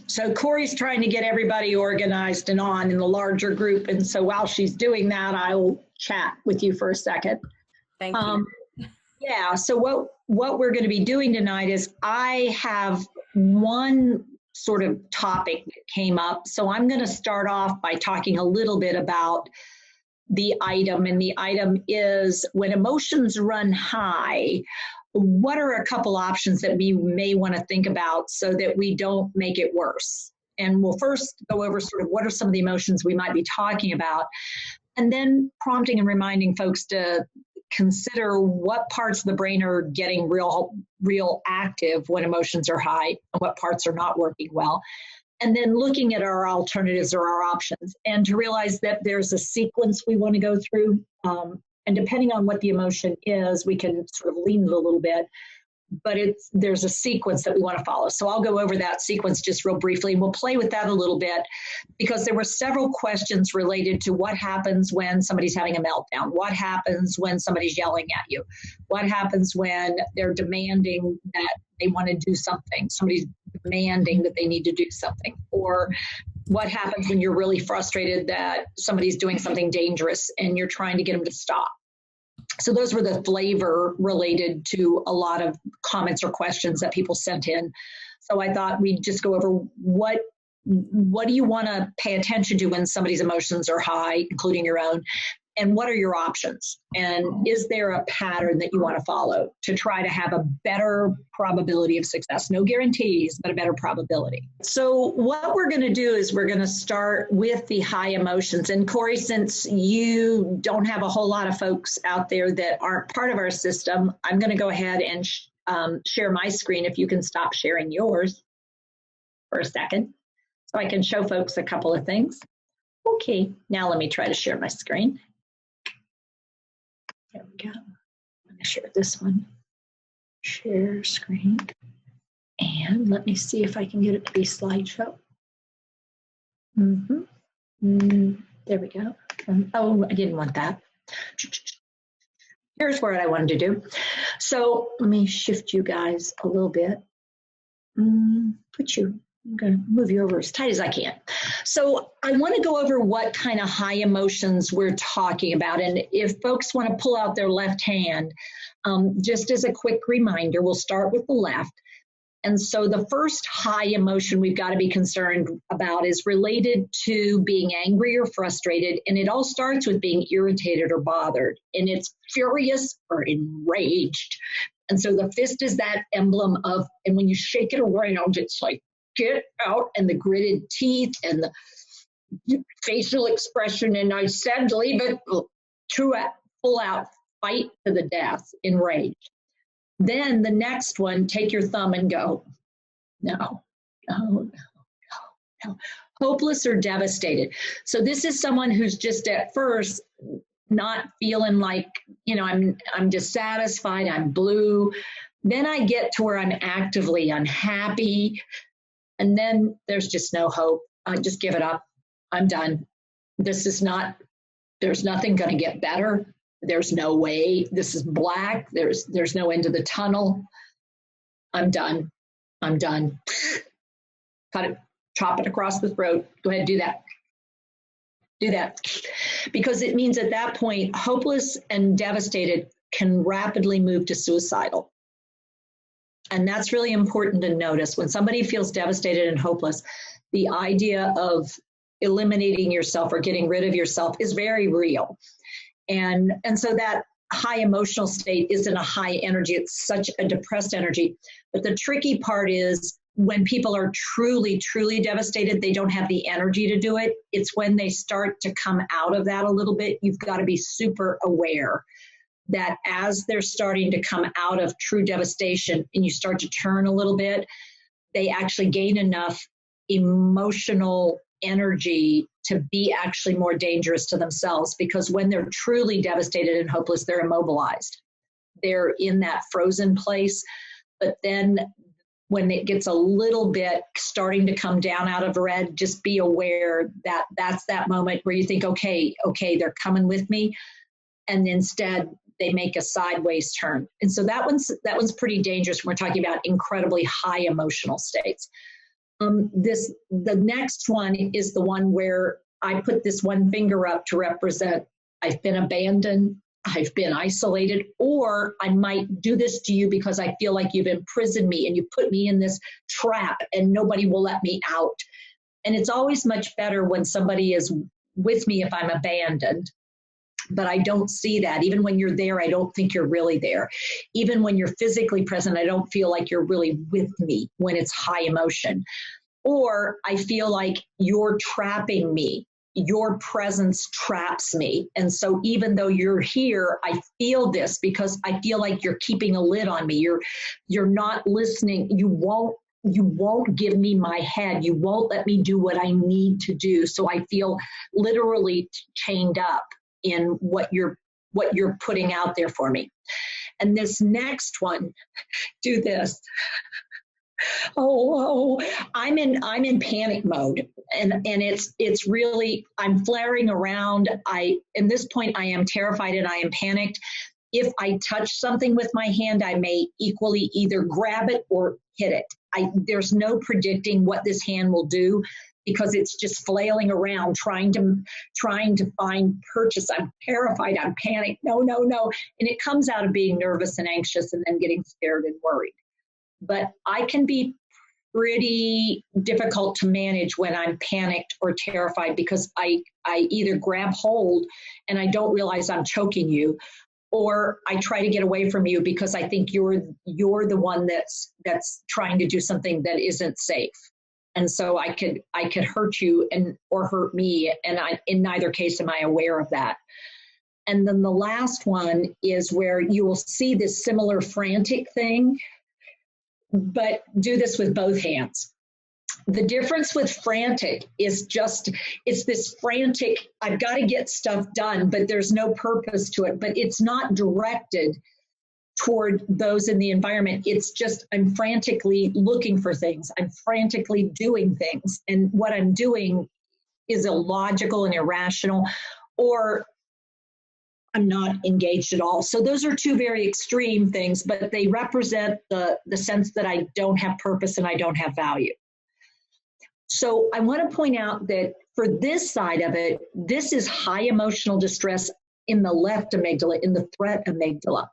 So Corey's trying to get everybody organized and on in the larger group. And so while she's doing that, I'll chat with you for a second. Thank you. Yeah, so what we're going to be doing tonight is I have one sort of topic that came up. So I'm going to start off by talking a little bit about the item. And the item is, when emotions run high, what are a couple options that we may want to think about so that we don't make it worse? And we'll first go over sort of what are some of the emotions we might be talking about, and then prompting and reminding folks to consider what parts of the brain are getting real active when emotions are high and what parts are not working well. And then looking at our alternatives or our options, and to realize that there's a sequence we want to go through. And depending on what the emotion is, we can sort of lean it a little bit, but there's a sequence that we want to follow. So I'll go over that sequence just real briefly, and we'll play with that a little bit, because there were several questions related to what happens when somebody's having a meltdown, what happens when somebody's yelling at you, what happens when they're demanding that they want to do something, somebody's demanding that they need to do something, or what happens when you're really frustrated that somebody's doing something dangerous and you're trying to get them to stop. So those were the flavor related to a lot of comments or questions that people sent in. So I thought we'd just go over what do you want to pay attention to when somebody's emotions are high, including your own, and what are your options? And is there a pattern that you want to follow to try to have a better probability of success? No guarantees, but a better probability. So what we're going to do is we're going to start with the high emotions. And Corey, since you don't have a whole lot of folks out there that aren't part of our system, I'm going to go ahead and share my screen. If you can stop sharing yours for a second, so I can show folks a couple of things. Okay, now let me try to share my screen. There we go. I'm going to share this one. Share screen. And let me see if I can get it to be slideshow. There we go. Oh, I didn't want that. Here's what I wanted to do. So let me shift you guys a little bit. I'm going to move you over as tight as I can. So I want to go over what kind of high emotions we're talking about. And if folks want to pull out their left hand, just as a quick reminder, we'll start with the left. And so the first high emotion we've got to be concerned about is related to being angry or frustrated. And it all starts with being irritated or bothered. And it's furious or enraged. And so the fist is that emblem of, and when you shake it around, it's like, get out, and the gritted teeth and the facial expression. And I said, leave it to a full out fight to the death, enraged. Then the next one, take your thumb and go, no. Hopeless or devastated. So this is someone who's just at first not feeling like, I'm dissatisfied, I'm blue. Then I get to where I'm actively unhappy. And then there's just no hope. I just give it up. I'm done. There's nothing going to get better. There's no way. This is black. There's no end to the tunnel. I'm done. Cut it, chop it across the throat. Go ahead, do that. Do that. Because it means at that point, hopeless and devastated can rapidly move to suicidal. And that's really important to notice. When somebody feels devastated and hopeless, the idea of eliminating yourself or getting rid of yourself is very real. And so that high emotional state isn't a high energy. It's such a depressed energy. But the tricky part is when people are truly, truly devastated, they don't have the energy to do it. It's when they start to come out of that a little bit, you've got to be super aware that as they're starting to come out of true devastation and you start to turn a little bit, they actually gain enough emotional energy to be actually more dangerous to themselves, because when they're truly devastated and hopeless, they're immobilized. They're in that frozen place. But then when it gets a little bit starting to come down out of red, just be aware that that's that moment where you think, okay, they're coming with me. And instead they make a sideways turn. And so that one's pretty dangerous when we're talking about incredibly high emotional states. The next one is the one where I put this one finger up to represent I've been abandoned, I've been isolated, or I might do this to you because I feel like you've imprisoned me and you put me in this trap and nobody will let me out. And it's always much better when somebody is with me if I'm abandoned. But I don't see that. Even when you're there, I don't think you're really there. Even when you're physically present, I don't feel like you're really with me when it's high emotion. Or I feel like you're trapping me. Your presence traps me. And so even though you're here, I feel this because I feel like you're keeping a lid on me. You're not listening. You won't give me my head. You won't let me do what I need to do. So I feel literally chained up in what you're putting out there for me. And this next one, do this. Oh, I'm in panic mode, and it's really, I'm flaring around. In this point, I am terrified and I am panicked. If I touch something with my hand, I may equally either grab it or hit it. There's no predicting what this hand will do because it's just flailing around trying to find purchase. I'm terrified, I'm panicked, no. And it comes out of being nervous and anxious and then getting scared and worried. But I can be pretty difficult to manage when I'm panicked or terrified because I either grab hold and I don't realize I'm choking you, or I try to get away from you because I think you're the one that's trying to do something that isn't safe. And so I could hurt you or hurt me, and in neither case am I aware of that. And then the last one is where you will see this similar frantic thing, but do this with both hands. The difference with frantic is it's this frantic, I've got to get stuff done, but there's no purpose to it, but it's not directed toward those in the environment. It's just, I'm frantically looking for things. I'm frantically doing things. And what I'm doing is illogical and irrational, or I'm not engaged at all. So those are two very extreme things, but they represent the sense that I don't have purpose and I don't have value. So I want to point out that for this side of it, this is high emotional distress in the left amygdala, in the threat amygdala.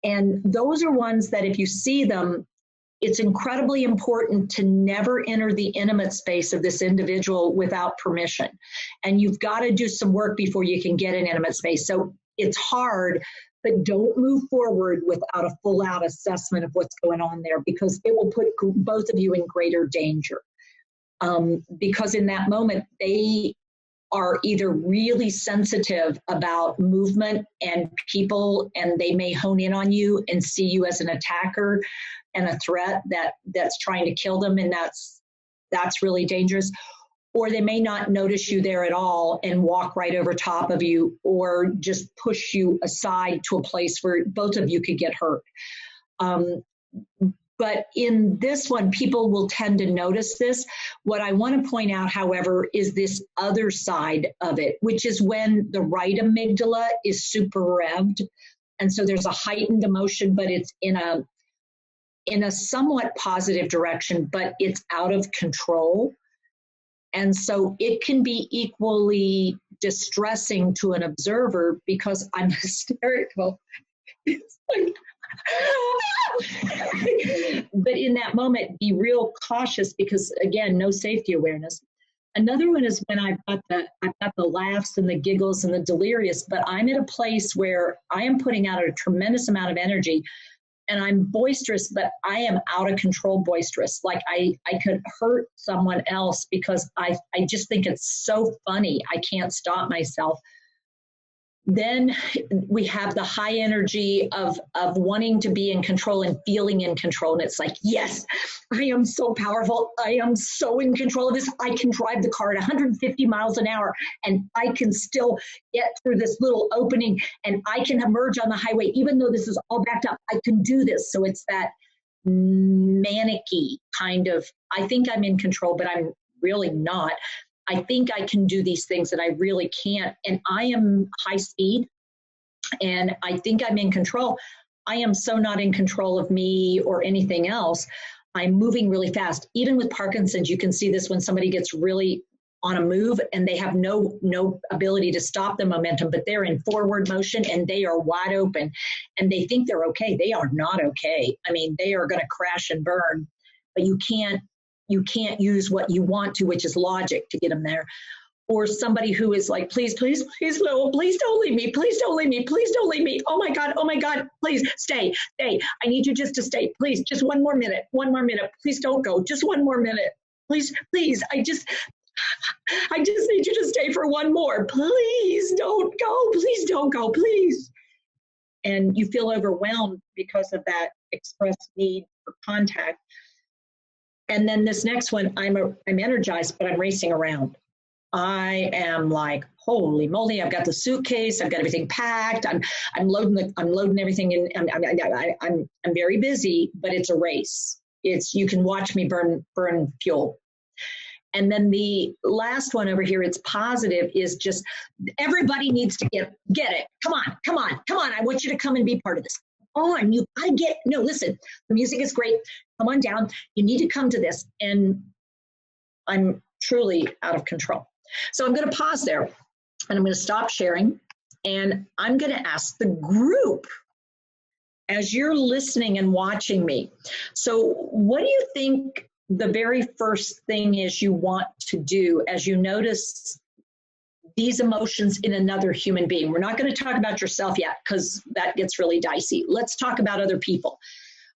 And those are ones that if you see them, it's incredibly important to never enter the intimate space of this individual without permission. And you've got to do some work before you can get an intimate space. So it's hard, but don't move forward without a full out assessment of what's going on there, because it will put both of you in greater danger. Because in that moment, they are either really sensitive about movement and people, and they may hone in on you and see you as an attacker and a threat that's trying to kill them, and that's really dangerous. Or they may not notice you there at all and walk right over top of you, or just push you aside to a place where both of you could get hurt. But in this one, people will tend to notice this. What I want to point out, however, is this other side of it, which is when the right amygdala is super revved. And so there's a heightened emotion, but it's in a somewhat positive direction, but it's out of control. And so it can be equally distressing to an observer because I'm hysterical. It's like, but in that moment, be real cautious because, again, no safety awareness. Another one is when I've got the laughs and the giggles and the delirious, but I'm at a place where I am putting out a tremendous amount of energy, and I'm boisterous, but I am out of control boisterous. Like I could hurt someone else because I just think it's so funny. I can't stop myself. Then we have the high energy of wanting to be in control and feeling in control. And it's like, yes, I am so powerful. I am so in control of this. I can drive the car at 150 miles an hour and I can still get through this little opening and I can emerge on the highway. Even though this is all backed up, I can do this. So it's that manic-y kind of, I think I'm in control, but I'm really not. I think I can do these things and I really can't. And I am high speed and I think I'm in control. I am so not in control of me or anything else. I'm moving really fast. Even with Parkinson's, you can see this when somebody gets really on a move and they have no ability to stop the momentum, but they're in forward motion and they are wide open and they think they're okay. They are not okay. I mean, they are going to crash and burn, but you can't use what you want to, which is logic, to get them there. Or somebody who is like, please, please, please, no, please don't leave me. Please don't leave me. Please don't leave me. Oh my God, please stay. I need you just to stay. Please, just one more minute. Please don't go. Just one more minute. Please, I just need you to stay for one more. Please don't go. Please don't go. Please. And you feel overwhelmed because of that expressed need for contact. And then this next one, I'm energized, but I'm racing around. I am like, holy moly! I've got the suitcase. I've got everything packed. I'm loading everything in. I'm very busy, but it's a race. You can watch me burn fuel. And then the last one over here, it's positive, is just everybody needs to get it. Come on. I want you to come and be part of this. You gotta listen, the music is great. Come on down. You need to come to this. And I'm truly out of control. So I'm going to pause there and I'm going to stop sharing. And I'm going to ask the group, as you're listening and watching me, so what do you think the very first thing is you want to do as you notice these emotions in another human being? We're not going to talk about yourself yet because that gets really dicey. Let's talk about other people.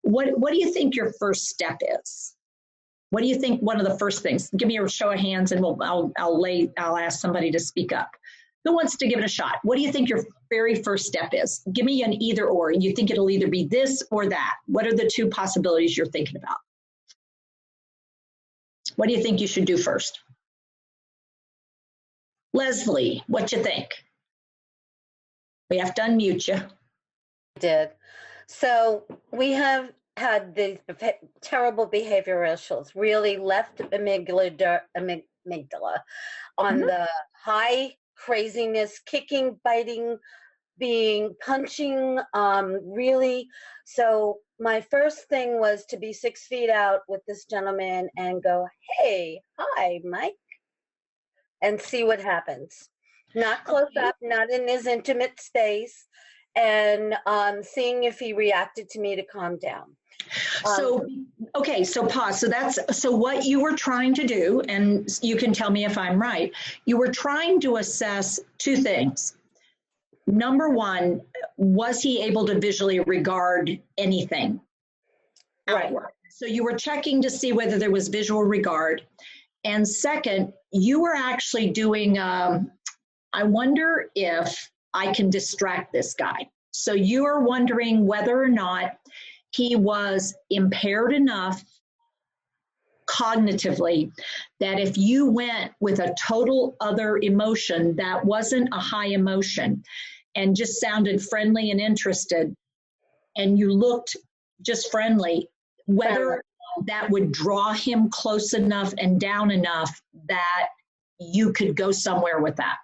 What do you think your first step is? What do you think one of the first things? Give me a show of hands and I'll ask somebody to speak up. Who wants to give it a shot? What do you think your very first step is? Give me an either or. You think it'll either be this or that. What are the two possibilities you're thinking about? What do you think you should do first? Leslie, what you think? We have to unmute you. I did. So we have had these terrible behavioral issues, really left amygdala on the high craziness, kicking, biting, punching, really. So my first thing was to be 6 feet out with this gentleman and go, hey, hi, Mike, and see what happens. Not close up, not in his intimate space, and seeing if he reacted to me to calm down. So pause. So what you were trying to do, and you can tell me if I'm right, you were trying to assess two things. Number one, was he able to visually regard anything? Right. Outward? So you were checking to see whether there was visual regard. And second, you were actually doing, I wonder if I can distract this guy. So you are wondering whether or not he was impaired enough cognitively that if you went with a total other emotion that wasn't a high emotion and just sounded friendly and interested, and you looked just friendly, whether that would draw him close enough and down enough that you could go somewhere with that.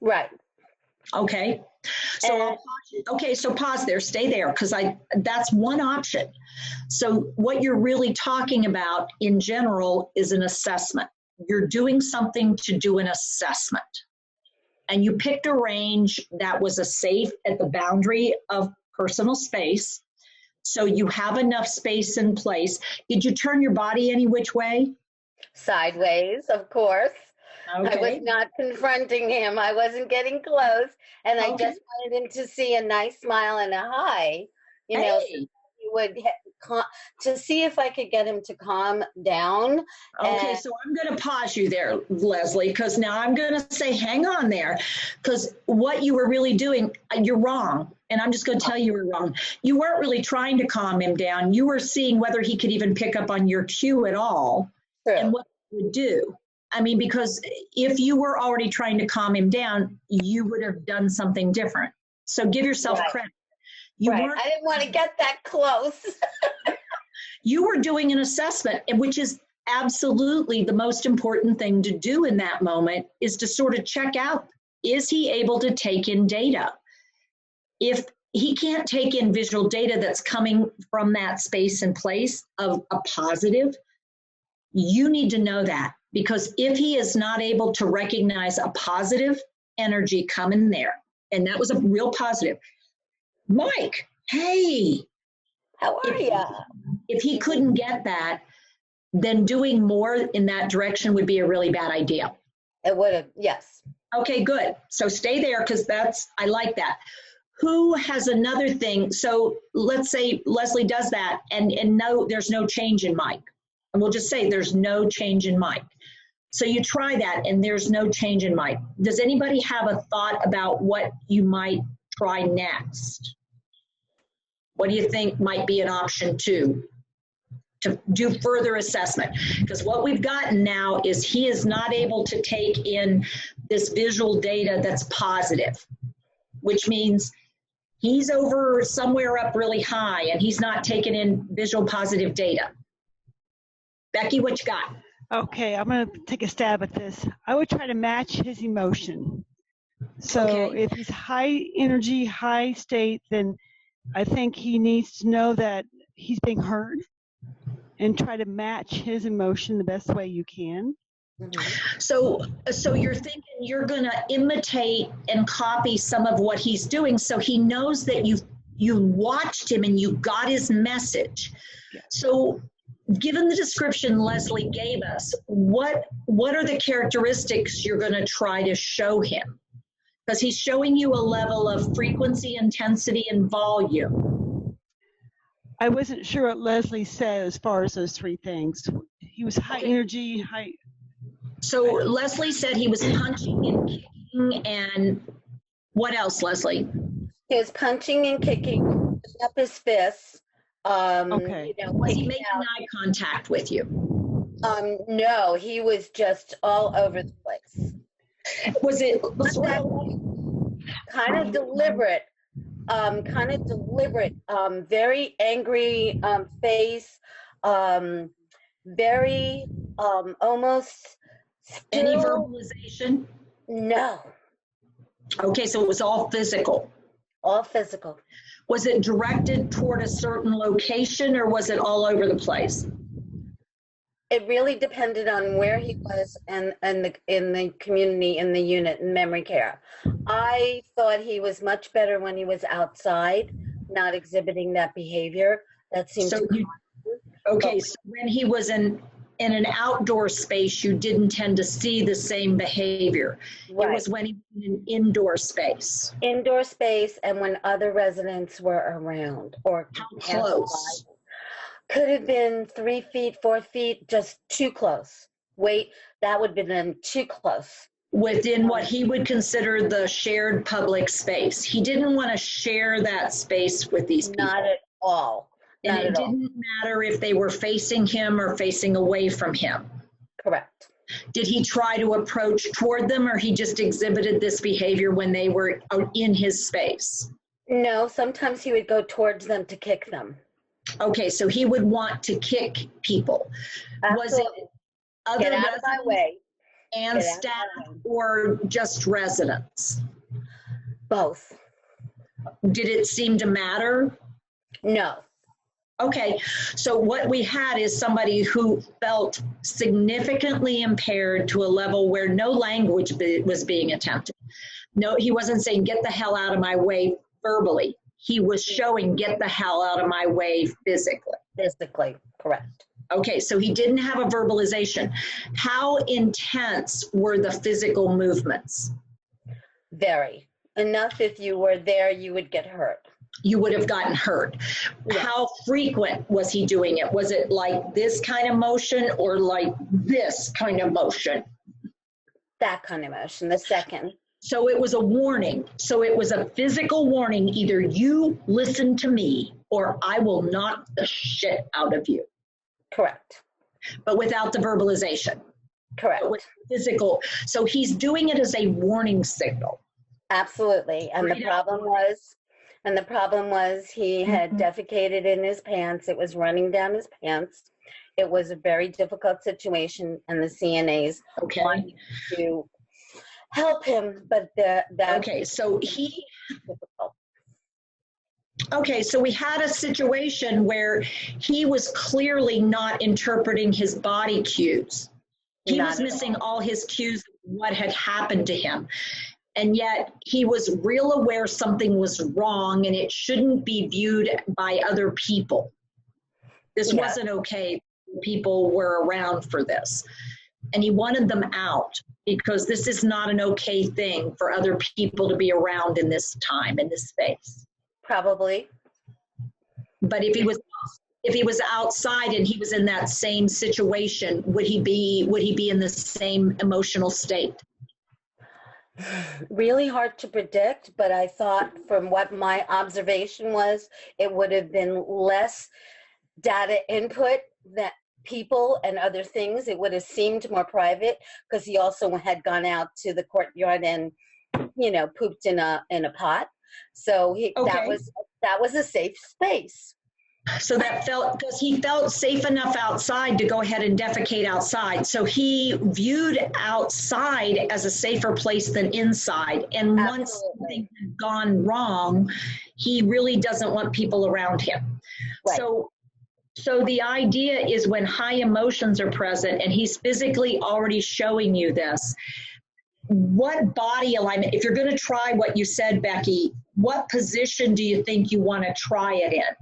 Right. Okay. So so pause there, stay there, because that's one option. So what you're really talking about in general is an assessment. You're doing something to do an assessment. And you picked a range that was a safe at the boundary of personal space. So you have enough space in place. Did you turn your body any which way? Sideways, of course. Okay. I was not confronting him. I wasn't getting close. And I just wanted him to see a nice smile and a hi, you know, so he would to see if I could get him to calm down. Okay, so I'm going to pause you there, Leslie, because now I'm going to say, hang on there, because what you were really doing, you're wrong. And I'm just going to tell you were wrong. You weren't really trying to calm him down. You were seeing whether he could even pick up on your cue at all. True. And what he would do. I mean, because if you were already trying to calm him down, you would have done something different. So give yourself credit. I didn't want to get that close. You were doing an assessment, which is absolutely the most important thing to do in that moment, is to sort of check out, is he able to take in data? If he can't take in visual data that's coming from that space and place of a positive. You need to know that, because if he is not able to recognize a positive energy coming there, and that was a real positive, Mike, hey, how are you? If he couldn't get that, then doing more in that direction would be a really bad idea. It would have, yes. Okay, good. So stay there, because I like that. Who has another thing? So let's say Leslie does that, and no, there's no change in Mike. And we'll just say there's no change in Mike. So you try that and there's no change in Mike. Does anybody have a thought about what you might try next? What do you think might be an option to do further assessment? Because what we've gotten now is he is not able to take in this visual data that's positive, which means he's over somewhere up really high and he's not taking in visual positive data. Becky, what you got? Okay, I'm going to take a stab at this. I would try to match his emotion. So Okay. if he's high energy, high state, then I think he needs to know that he's being heard and try to match his emotion the best way you can. So you're thinking you're going to imitate and copy some of what he's doing, so he knows that you watched him and you got his message. Yeah. So given the description Leslie gave us, what are the characteristics you're going to try to show him? Because he's showing you a level of frequency, intensity, and volume. I wasn't sure what Leslie said as far as those three things. He was high energy, high. So Leslie said he was punching and kicking, and what else, Leslie? He was punching and kicking up his fists. Okay. You know, Was he making eye contact with you? No, he was just all over the place. Was it kind of deliberate, very angry face, very almost still. Any verbalization? No. Okay, so it was all physical. All physical. Was it directed toward a certain location, or was it all over the place? It really depended on where he was and in the community, in the unit, in memory care. I thought he was much better when he was outside, not exhibiting that behavior. That seems So when he was in an outdoor space, you didn't tend to see the same behavior. Right. It was when he was in an indoor space. Indoor space, and when other residents were around or How close? Could have been 3 feet, 4 feet, just too close. Wait, that would have been too close. Within what he would consider the shared public space. He didn't want to share that space with these people. Not at all. And Not it at all. didn't matter if they were facing him or facing away from him. Correct. Did he try to approach toward them, or he just exhibited this behavior when they were in his space? No, sometimes he would go towards them to kick them. Okay, so he would want to kick people. Absolutely. Was it other Get out of my residents way. and Get out of staff, my way. or just residents? Both. Did it seem to matter? No. Okay, so what we had is somebody who felt significantly impaired to a level where no language was being attempted. No, he wasn't saying, get the hell out of my way verbally. He was showing, get the hell out of my way physically. Physically, correct. Okay, so he didn't have a verbalization. How intense were the physical movements? Very. Enough if you were there, you would get hurt. You would have gotten hurt. Yeah. How frequent was he doing it? Was it like this kind of motion or like this kind of motion? That kind of motion, the second. So it was a warning. So it was a physical warning. Either you listen to me or I will knock the shit out of you. Correct. But without the verbalization. Correct. But with physical. So he's doing it as a warning signal. Absolutely. And the problem was he had defecated in his pants. It was running down his pants. It was a very difficult situation, and the CNAs wanted to help him, but that okay, so he difficult. Okay, so we had a situation where he was clearly not interpreting his body cues. He was missing all his cues of what had happened to him. And yet he was real aware something was wrong and it shouldn't be viewed by other people. This wasn't okay. People were around for this. And he wanted them out because this is not an okay thing for other people to be around in this time, in this space. Probably. But if he was outside and he was in that same situation, would he be in the same emotional state? Really hard to predict, but I thought from what my observation was, it would have been less data input that people and other things. It would have seemed more private because he also had gone out to the courtyard and, pooped in a pot. So that was a safe space. So because he felt safe enough outside to go ahead and defecate outside. So he viewed outside as a safer place than inside. And once something had gone wrong, he really doesn't want people around him. Right. So the idea is when high emotions are present and he's physically already showing you this, what body alignment, if you're going to try what you said, Becky, what position do you think you want to try it in?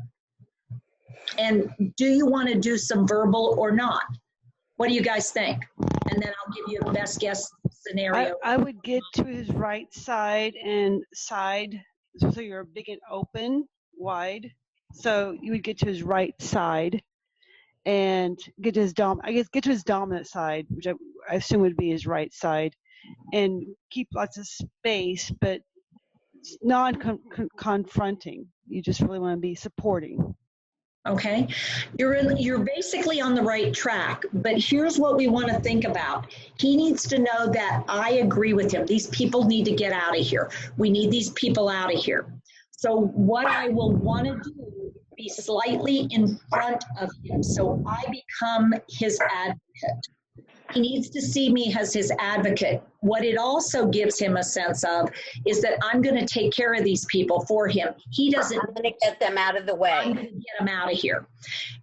And do you want to do some verbal or not? What do you guys think? And then I'll give you a best guess scenario. I would get to his right side and side, so you're big and open, wide. So you would get to his right side and get to his dominant side, which I assume would be his right side, and keep lots of space, but non-confronting. You just really want to be supporting. Okay, you're basically on the right track, but here's what we want to think about. He needs to know that I agree with him. These people need to get out of here. We need these people out of here. So what I will want to do is be slightly in front of him so I become his advocate. He needs to see me as his advocate. What it also gives him a sense of is that I'm going to take care of these people for him. He doesn't. I'm going to get them out of the way. I'm going to get them out of here.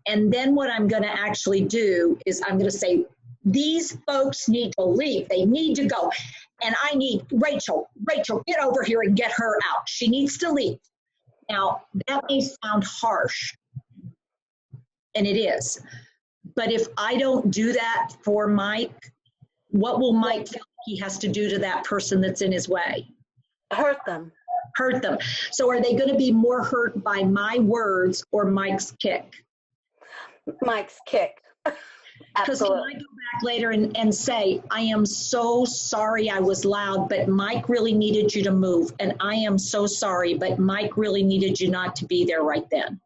And then what I'm going to actually do is I'm going to say, these folks need to leave. They need to go. And I need Rachel, get over here and get her out. She needs to leave. Now, that may sound harsh, and it is. But if I don't do that for Mike, what will Mike feel he has to do to that person that's in his way? Hurt them. Hurt them. So are they going to be more hurt by my words or Mike's kick? Mike's kick. Because he might go back later and say, I am so sorry I was loud, but Mike really needed you to move. And I am so sorry, but Mike really needed you not to be there right then.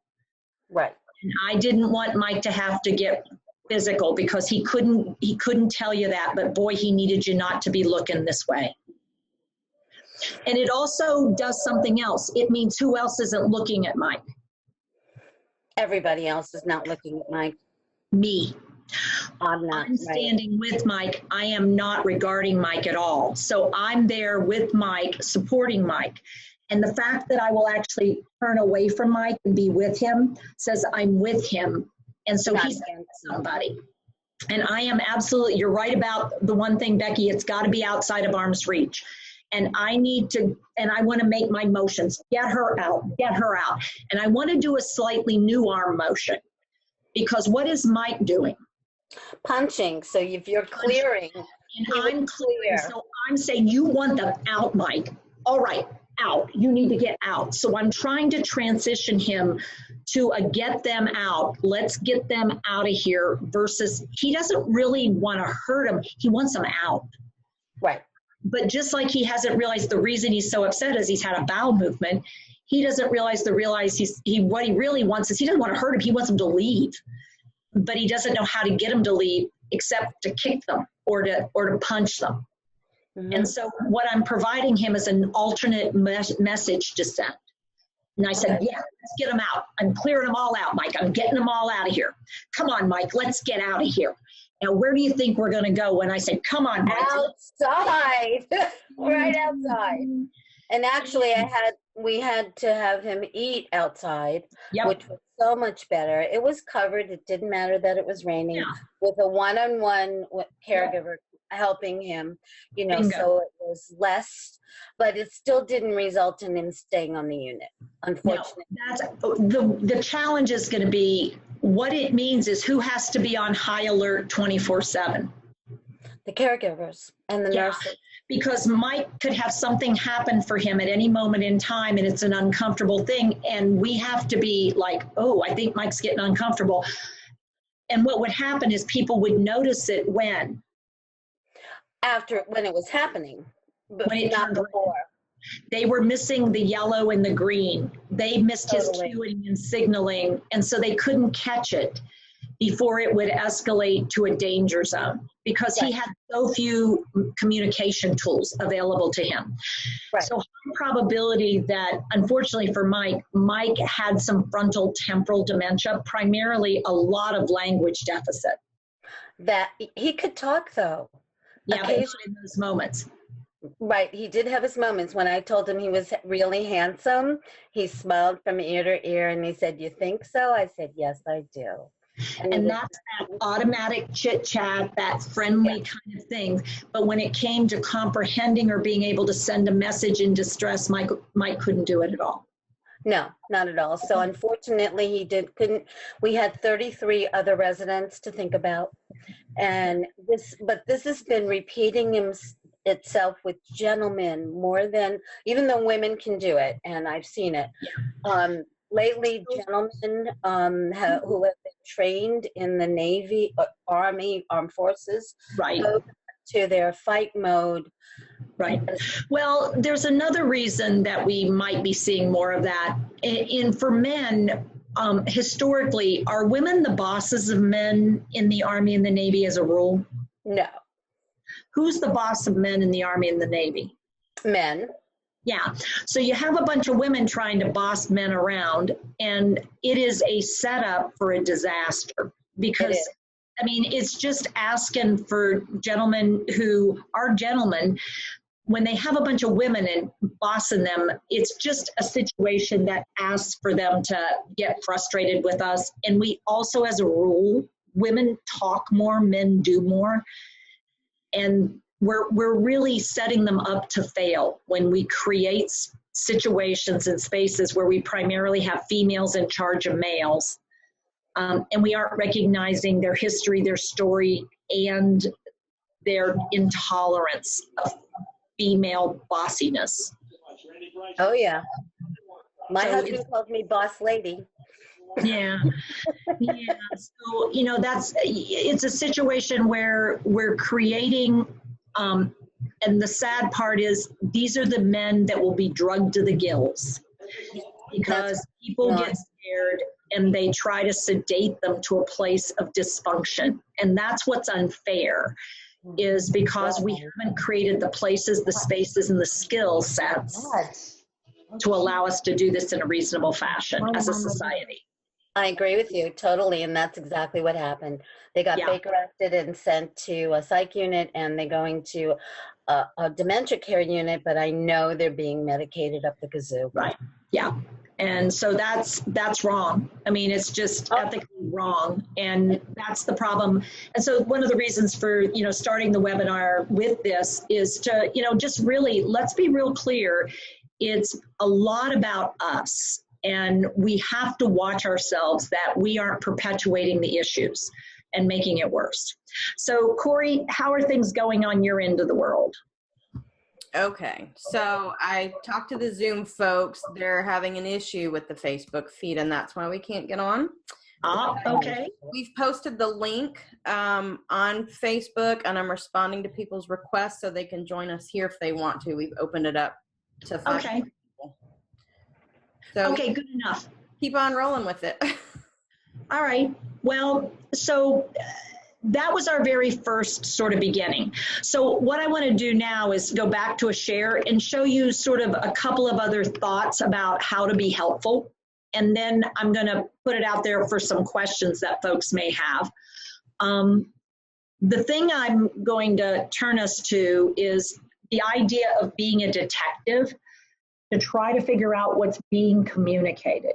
Right. And I didn't want Mike to have to get physical because he couldn't tell you that, but boy, he needed you not to be looking this way. And it also does something else. It means who else isn't looking at Mike? Everybody else is not looking at Mike. Me. I'm standing with Mike. I am not regarding Mike at all. So I'm there with Mike, supporting Mike. And the fact that I will actually turn away from Mike and be with him says I'm with him. And so he's somebody. And I am absolutely, you're right about the one thing, Becky, it's got to be outside of arm's reach. And I want to make my motions, get her out. And I want to do a slightly new arm motion because what is Mike doing? Punching. So if you're clearing. And I'm clear. So I'm saying you want them out, Mike. All right. Out. You need to get out. So I'm trying to transition him to a get them out. Let's get them out of here versus he doesn't really want to hurt him. He wants them out. Right. But just like he hasn't realized the reason he's so upset is he's had a bowel movement. He doesn't realize what he really wants is he doesn't want to hurt him. He wants him to leave, but he doesn't know how to get him to leave except to kick them or to punch them. Mm-hmm. And so what I'm providing him is an alternate message to send. And I said, yeah, let's get them out. I'm clearing them all out, Mike. I'm getting them all out of here. Come on, Mike, let's get out of here. Now, where do you think we're going to go? When I said, come on, Mike. Outside. Right outside. And actually, I had we had to have him eat outside, Yep. which was so much better. It was covered. It didn't matter that it was raining, Yeah. with a one-on-one caregiver helping him, you know, Bingo. so it was less, but it still didn't result in him staying on the unit, unfortunately. No, that's the challenge is going to be what it means is who has to be on high alert 24/7. The caregivers and the Yeah. nurses. Because Mike could have something happen for him at any moment in time, and it's an uncomfortable thing, and we have to be like, oh, I think Mike's getting uncomfortable. And what would happen is people would notice it when When it was happening, but When it not turned red. before. They were missing the yellow and the green. They missed Totally. his cueing and signaling, and so they couldn't catch it before it would escalate to a danger zone because he Right. had so few communication tools available to him. Right. So high probability that, unfortunately for Mike had some frontal temporal dementia, primarily a lot of language deficit. That he could talk though. Yeah, but not Occasionally. in those moments. Right, he did have his moments. When I told him he was really handsome, he smiled from ear to ear and he said, "You think so?" I said, "Yes, I do." And that's that automatic chit chat, that friendly kind of thing. But when it came to comprehending or being able to send a message in distress, Mike couldn't do it at all. No, not at all. So unfortunately, he couldn't. We had 33 other residents to think about, and this has been repeating itself with gentlemen more than, even though women can do it, and I've seen it. Lately, gentlemen who have been trained in the Navy, Army, Armed Forces, Right. go to their fight mode. Right. Well, there's another reason that we might be seeing more of that. For men, historically, are women the bosses of men in the Army and the Navy as a rule? No. Who's the boss of men in the Army and the Navy? Men. Yeah. So you have a bunch of women trying to boss men around, and it is a setup for a disaster because, I mean, it's just asking for gentlemen who are gentlemen. When they have a bunch of women and bossing them, it's just a situation that asks for them to get frustrated with us. And we also, as a rule, women talk more, men do more. And we're really setting them up to fail when we create situations and spaces where we primarily have females in charge of males. And we aren't recognizing their history, their story, and their intolerance of female bossiness. Oh, yeah. My husband calls me boss lady. Yeah. Yeah. So, you know, it's a situation where we're creating, and the sad part is these are the men that will be drugged to the gills because people get scared and they try to sedate them to a place of dysfunction. And that's what's unfair, is because we haven't created the places, the spaces, and the skill sets to allow us to do this in a reasonable fashion as a society. I agree with you totally, and that's exactly what happened. They got fake arrested and sent to a psych unit, and they're going to a dementia care unit, but I know they're being medicated up the kazoo. Right, yeah. And so that's wrong. I mean, it's just ethically wrong, and that's the problem. And so one of the reasons for, you know, starting the webinar with this is to, you know, just really, let's be real clear. It's a lot about us. And we have to watch ourselves that we aren't perpetuating the issues and making it worse. So, Corey, how are things going on your end of the world? Okay, so I talked to the Zoom folks. They're having an issue with the Facebook feed, and that's why we can't get on. Okay. We've posted the link on Facebook, and I'm responding to people's requests so they can join us here if they want to. We've opened it up to 5 people. So okay, good enough. Keep on rolling with it. All right. Well, so that was our very first sort of beginning. So what I want to do now is go back to a share and show you sort of a couple of other thoughts about how to be helpful. And then I'm going to put it out there for some questions that folks may have. The thing I'm going to turn us to is the idea of being a detective. to try to figure out what's being communicated.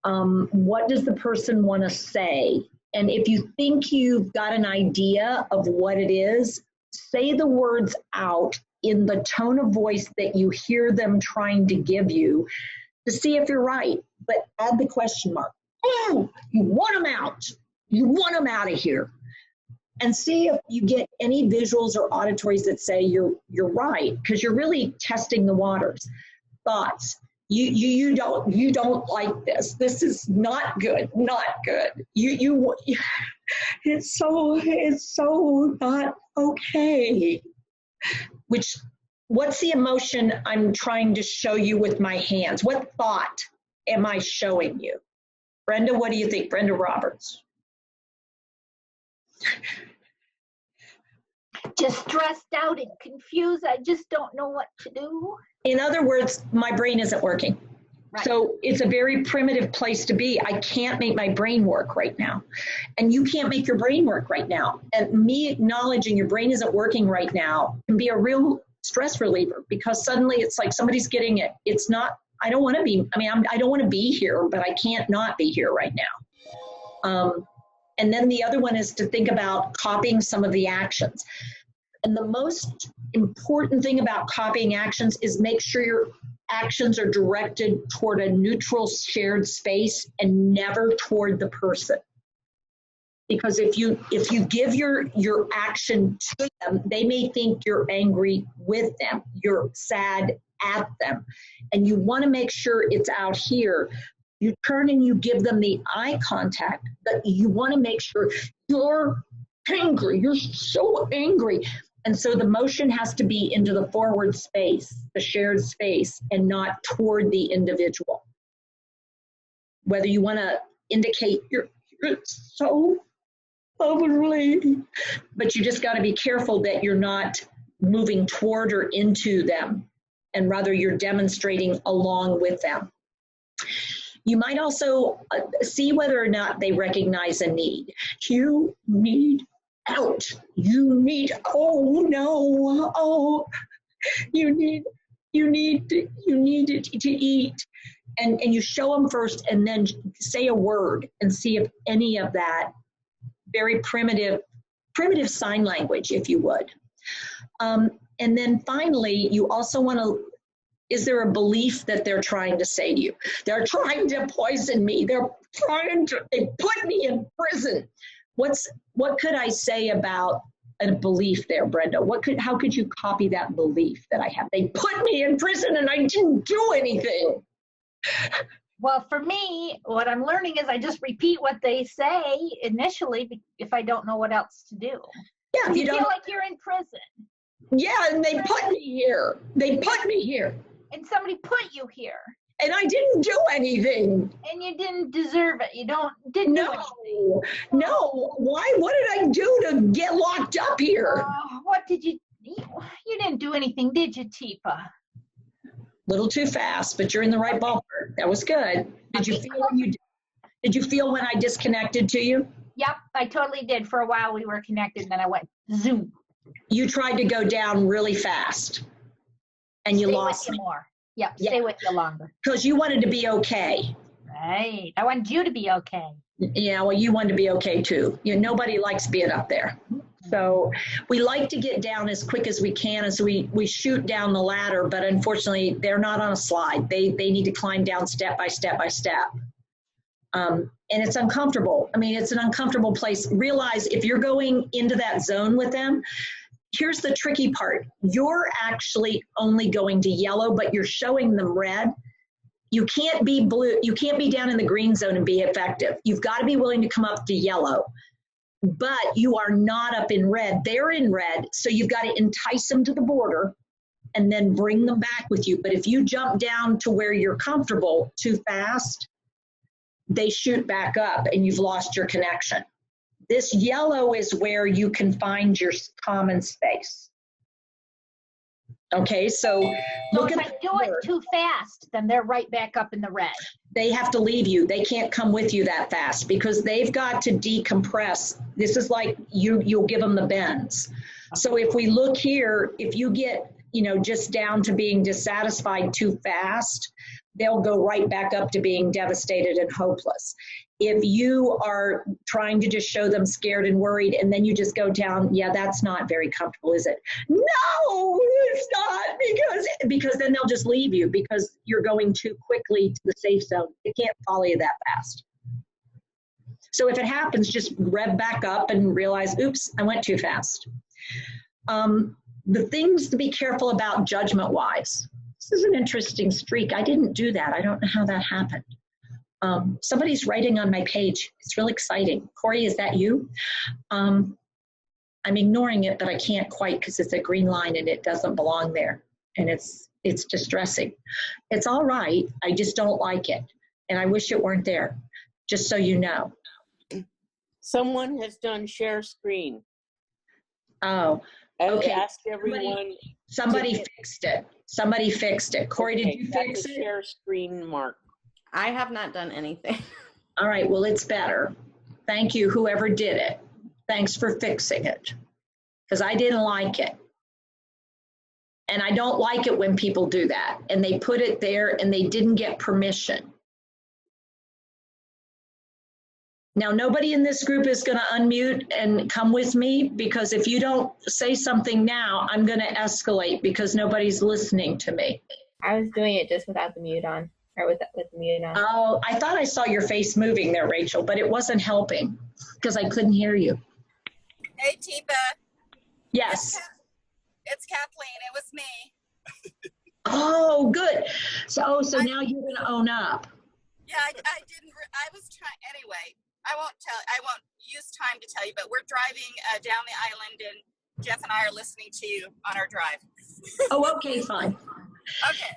What does the person want to say? And if you think you've got an idea of what it is, say the words out in the tone of voice that you hear them trying to give you to see if you're right, but add the question mark. Oh, you want them out. You want them out of here. And see if you get any visuals or auditories that say you're right, because you're really testing the waters. Thoughts. You don't like this. This is not good. Not good. It's so not okay. What's the emotion I'm trying to show you with my hands? What thought am I showing you? Brenda, what do you think? Brenda Roberts. Just stressed out and confused. I just don't know what to do. In other words, my brain isn't working. Right. So it's a very primitive place to be. I can't make my brain work right now. And you can't make your brain work right now. And me acknowledging your brain isn't working right now can be a real stress reliever, because suddenly it's like somebody's getting it. It's not, I don't want to be, I don't want to be here, but I can't not be here right now. And then the other one is to think about copying some of the actions. And the most important thing about copying actions is make sure your actions are directed toward a neutral shared space and never toward the person. Because if you give your action to them, they may think you're angry with them, you're sad at them. And you want to make sure it's out here. You turn and you give them the eye contact, but you want to make sure you're angry, you're so angry. And so the motion has to be into the forward space, the shared space, and not toward the individual. Whether you want to indicate you're so lovely, but you just got to be careful that you're not moving toward or into them, and rather you're demonstrating along with them. You might also see whether or not they recognize a need. You need out. You need, oh no, oh, you need to eat. And you show them first and then say a word and see if any of that very primitive sign language, if you would. And then finally, you also want to, is there a belief that they're trying to say to you? They're trying to poison me. They put me in prison. What could I say about a belief there, Brenda? How could you copy that belief that I have? They put me in prison and I didn't do anything. Well, for me, what I'm learning is I just repeat what they say initially if I don't know what else to do. Yeah, you feel like you're in prison. Yeah, and they put me here. They put me here. And somebody put you here. And I didn't do anything. And you didn't deserve it. Didn't do anything. No. Why? What did I do to get locked up here? What did you didn't do anything, did you, Teepa? Little too fast, but you're in the right ballpark. That was good. Did you feel when I disconnected to you? Yep, I totally did. For a while we were connected, and then I went zoom. You tried to go down really fast, and you lost me. More. Yep, stay with you longer. Because you wanted to be okay. Right. I wanted you to be okay. Yeah, well, you wanted to be okay too. Nobody likes being up there. So we like to get down as quick as we can, and so we shoot down the ladder, but unfortunately they're not on a slide. They need to climb down step by step by step. And it's uncomfortable. It's an uncomfortable place. Realize if you're going into that zone with them, here's the tricky part. You're actually only going to yellow, but you're showing them red. You can't be blue. You can't be down in the green zone and be effective. You've got to be willing to come up to yellow. But you are not up in red. They're in red, so you've got to entice them to the border and then bring them back with you. But if you jump down to where you're comfortable too fast, they shoot back up and you've lost your connection. This yellow is where you can find your common space. Okay, so look if I do it too fast, then they're right back up in the red. They have to leave you. They can't come with you that fast because they've got to decompress. This is like you'll give them the bends. So if we look here, if you get just down to being dissatisfied too fast, they'll go right back up to being devastated and hopeless. If you are trying to just show them scared and worried, and then you just go down, yeah, that's not very comfortable, is it? No, it's not, because then they'll just leave you because you're going too quickly to the safe zone. They can't follow you that fast. So if it happens, just rev back up and realize, oops, I went too fast. The things to be careful about judgment-wise. This is an interesting streak. I didn't do that. I don't know how that happened. Somebody's writing on my page. It's really exciting. Corey, is that you? I'm ignoring it, but I can't quite because it's a green line and it doesn't belong there. And it's distressing. It's all right. I just don't like it. And I wish it weren't there, just so you know. Someone has done share screen. Oh, okay. Ask everyone. Somebody fixed it. Somebody fixed it. Corey, did you fix it? Share screen mark. I have not done anything. All right, well, it's better. Thank you, whoever did it. Thanks for fixing it, because I didn't like it. And I don't like it when people do that, and they put it there and they didn't get permission. Now, nobody in this group is going to unmute and come with me, because if you don't say something now, I'm going to escalate because nobody's listening to me. I was doing it just without the mute on, or with the mute on. Oh, I thought I saw your face moving there, Rachel, but it wasn't helping because I couldn't hear you. Hey, Teepa. Yes. It's Kathleen. It was me. Oh, good. So now you're going to own up. Yeah, I didn't. I was trying anyway. I won't use time to tell you, but we're driving down the island, and Jeff and I are listening to you on our drive. Oh, okay, fine. Okay.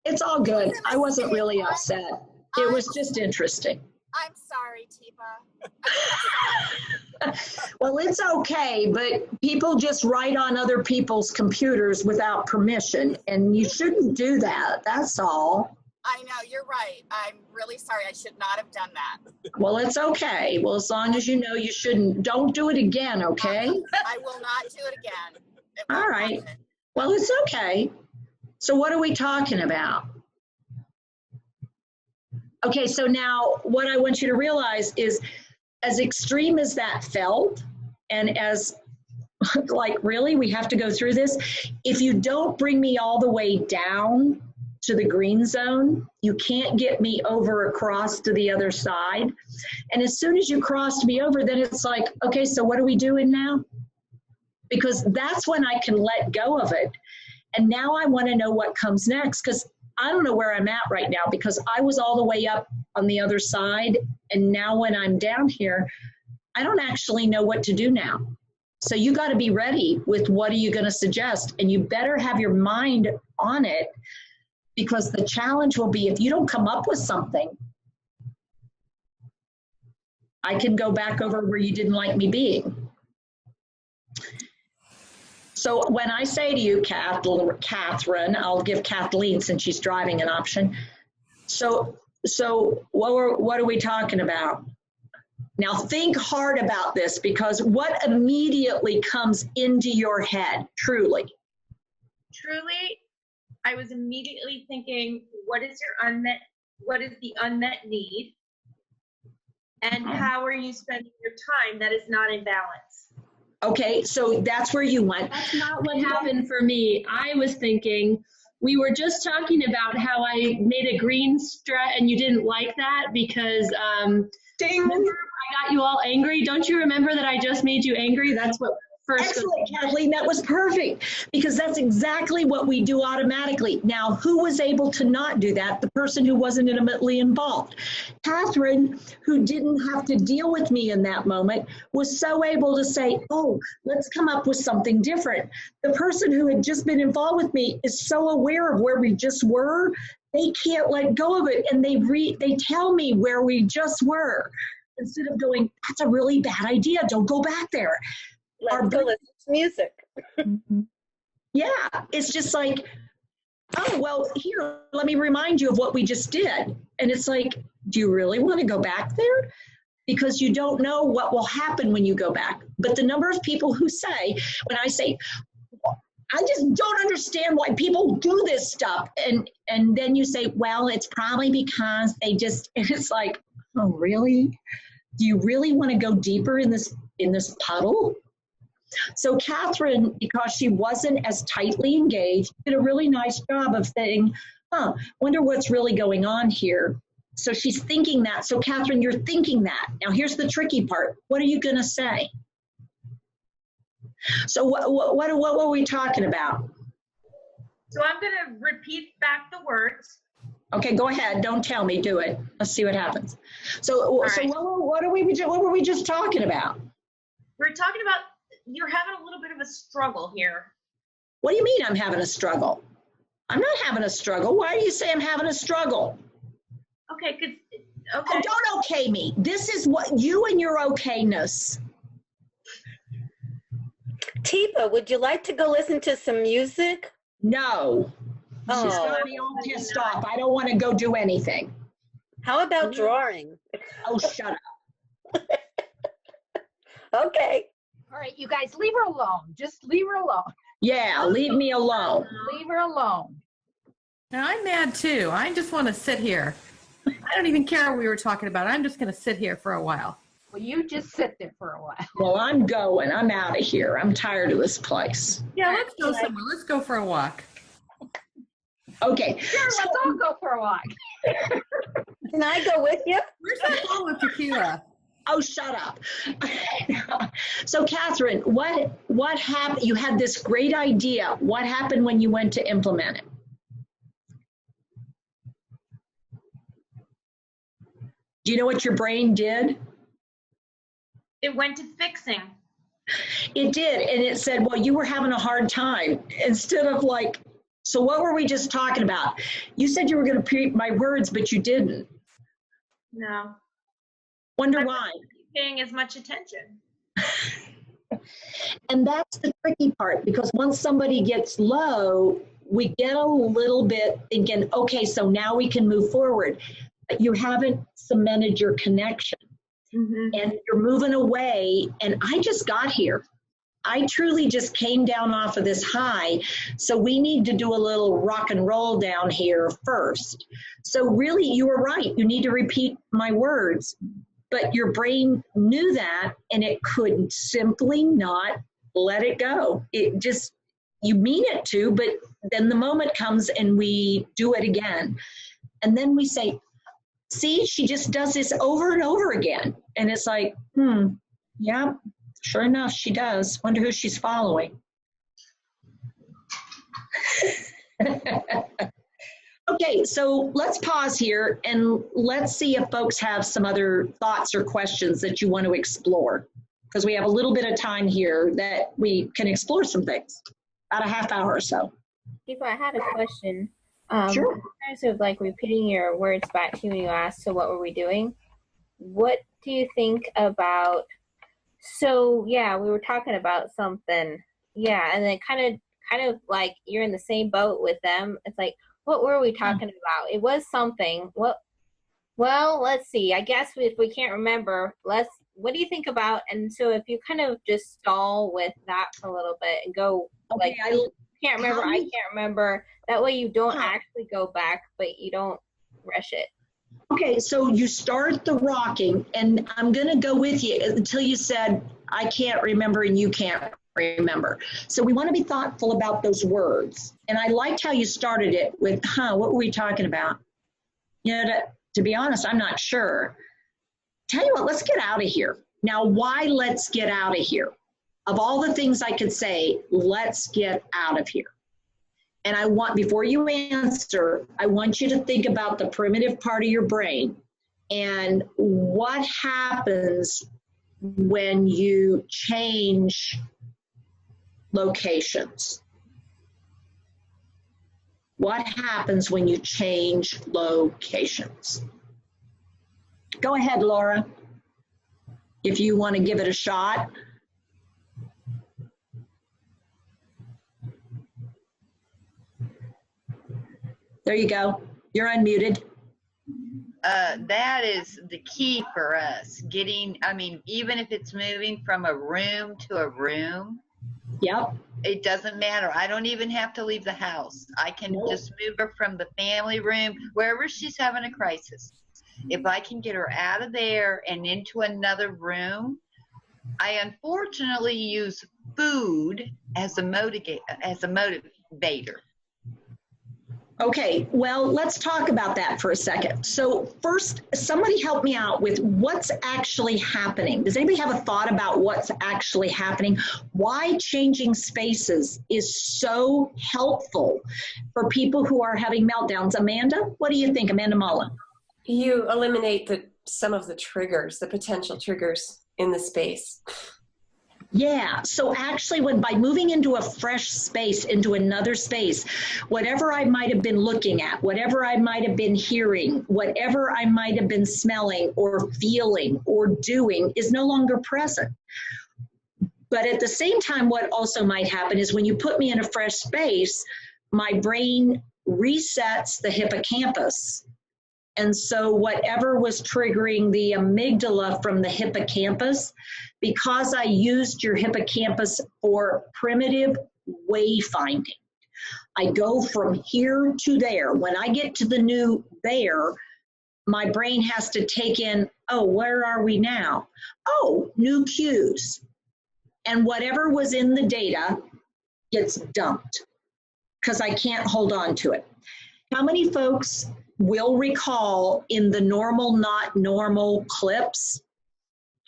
It's all good. I wasn't really upset. It was just interesting. I'm sorry, Teepa. Well, it's okay, but people just write on other people's computers without permission, and you shouldn't do that. That's all. I know, you're right. I'm really sorry. I should not have done that. Well, it's okay. Well, as long as you know you shouldn't. Don't do it again, okay? I will not do it again. All right. Well, it's okay. So what are we talking about? Okay, so now what I want you to realize is, as extreme as that felt, and as like, really, we have to go through this? If you don't bring me all the way down to the green zone, you can't get me over across to the other side. And as soon as you crossed me over, then it's like, okay, so what are we doing now? Because that's when I can let go of it. And now I want to know what comes next, because I don't know where I'm at right now, because I was all the way up on the other side. And now when I'm down here, I don't actually know what to do now. So you got to be ready with what are you going to suggest? And you better have your mind on it, because the challenge will be, if you don't come up with something, I can go back over where you didn't like me being. So when I say to you, Catherine, I'll give Kathleen, since she's driving, an option. So what are we talking about? Now think hard about this, because what immediately comes into your head, truly? Truly, I was immediately thinking, what is the unmet need? And how are you spending your time that is not in balance? Okay, so that's where you went. That's not what happened for me. I was thinking, we were just talking about how I made a green strat and you didn't like that because remember I got you all angry. Don't you remember that I just made you angry? That's what first. Excellent, Kathleen, that was perfect, because that's exactly what we do automatically. Now, who was able to not do that? The person who wasn't intimately involved. Catherine, who didn't have to deal with me in that moment, was so able to say, oh, let's come up with something different. The person who had just been involved with me is so aware of where we just were, they can't let go of it, and they tell me where we just were, instead of going, that's a really bad idea, don't go back there. Let's go listen to music. Yeah, it's just like, oh, well, here, let me remind you of what we just did. And it's like, do you really want to go back there? Because you don't know what will happen when you go back. But the number of people who say, when I say, I just don't understand why people do this stuff. And then you say, well, it's probably because they just, and it's like, oh, really? Do you really want to go deeper in this puddle? So Catherine, because she wasn't as tightly engaged, did a really nice job of saying, wonder what's really going on here. So she's thinking that. So Catherine, you're thinking that. Now here's the tricky part. What are you going to say? So what were we talking about? So I'm going to repeat back the words. Okay, go ahead. Don't tell me. Do it. Let's see what happens. So Right. what were we just talking about? We're talking about you're having a little bit of a struggle here. What do you mean I'm having a struggle? I'm not having a struggle. Why do you say I'm having a struggle? Okay, okay. Oh, don't okay me. This is what you and your okayness. Teepa, would you like to go listen to some music? No. Oh. She's got me all pissed off. I don't want to go do anything. How about drawing? Oh, shut up. Okay. All right, you guys, leave her alone. Just leave her alone. Yeah, leave me alone. Leave her alone. Now, I'm mad too. I just want to sit here. I don't even care what we were talking about. I'm just going to sit here for a while. Well, you just sit there for a while. Well, I'm going. I'm out of here. I'm tired of this place. Yeah, let's go somewhere. Let's go for a walk. Okay. Sure, let's all go for a walk. Can I go with you? Where's that bottle of tequila? Oh, shut up. So, Catherine, what happened? You had this great idea. What happened when you went to implement it? Do you know what your brain did? It went to fixing. It did. And it said, well, you were having a hard time. Instead of like, so what were we just talking about? You said you were going to repeat my words, but you didn't. No. Wonder why? Paying as much attention. And that's the tricky part, because once somebody gets low, we get a little bit thinking, okay, so now we can move forward. But you haven't cemented your connection. Mm-hmm. And you're moving away. And I just got here. I truly just came down off of this high. So we need to do a little rock and roll down here first. So really, you were right. You need to repeat my words. But your brain knew that, and it could simply not let it go. It just, you mean it to, but then the moment comes and we do it again. And then we say, see, she just does this over and over again. And it's like, yeah, sure enough, she does. Wonder who she's following. Okay, so let's pause here and let's see if folks have some other thoughts or questions that you want to explore, because we have a little bit of time here that we can explore some things, about a half hour or so. Teepa, I had a question. Sure. In terms of like repeating your words back to you when you asked, so what were we doing? What do you think about, so yeah, we were talking about something, yeah, and then kind of like you're in the same boat with them. It's like, what were we talking about? It was something. Well, let's see. I guess if we can't remember, what do you think about? And so if you kind of just stall with that for a little bit and go, okay, like, I can't remember, I can't remember. That way you don't actually go back, but you don't rush it. Okay, so you start the rocking, and I'm going to go with you until you said, I can't remember and you can't remember. So we want to be thoughtful about those words. And I liked how you started it with, what were we talking about? You know, to be honest, I'm not sure. Tell you what, let's get out of here. Now, why let's get out of here? Of all the things I could say, let's get out of here. And I want, before you answer, I want you to think about the primitive part of your brain and what happens when you change locations. What happens when you change locations? Go ahead, Laura, if you want to give it a shot. There you go. You're unmuted. That is the key for us. Getting, I mean, even if it's moving from a room to a room. Yep. it doesn't matter. I don't even have to leave the house. I can just move her from the family room, wherever she's having a crisis. If I can get her out of there and into another room, I unfortunately use food as a motivator. Okay, well, let's talk about that for a second. So first, somebody help me out with what's actually happening. Does anybody have a thought about what's actually happening? Why changing spaces is so helpful for people who are having meltdowns? Amanda, what do you think? Amanda Mullen. You eliminate some of the triggers, the potential triggers in the space. Yeah, so actually by moving into a fresh space, into another space, whatever I might have been looking at, whatever I might have been hearing, whatever I might have been smelling or feeling or doing is no longer present. But at the same time, what also might happen is when you put me in a fresh space, my brain resets the hippocampus. And so whatever was triggering the amygdala from the hippocampus, because I used your hippocampus for primitive wayfinding, I go from here to there. When I get to the new there, my brain has to take in, oh, where are we now? Oh, new cues. And whatever was in the data gets dumped because I can't hold on to it. How many folks will recall in the normal, not normal clips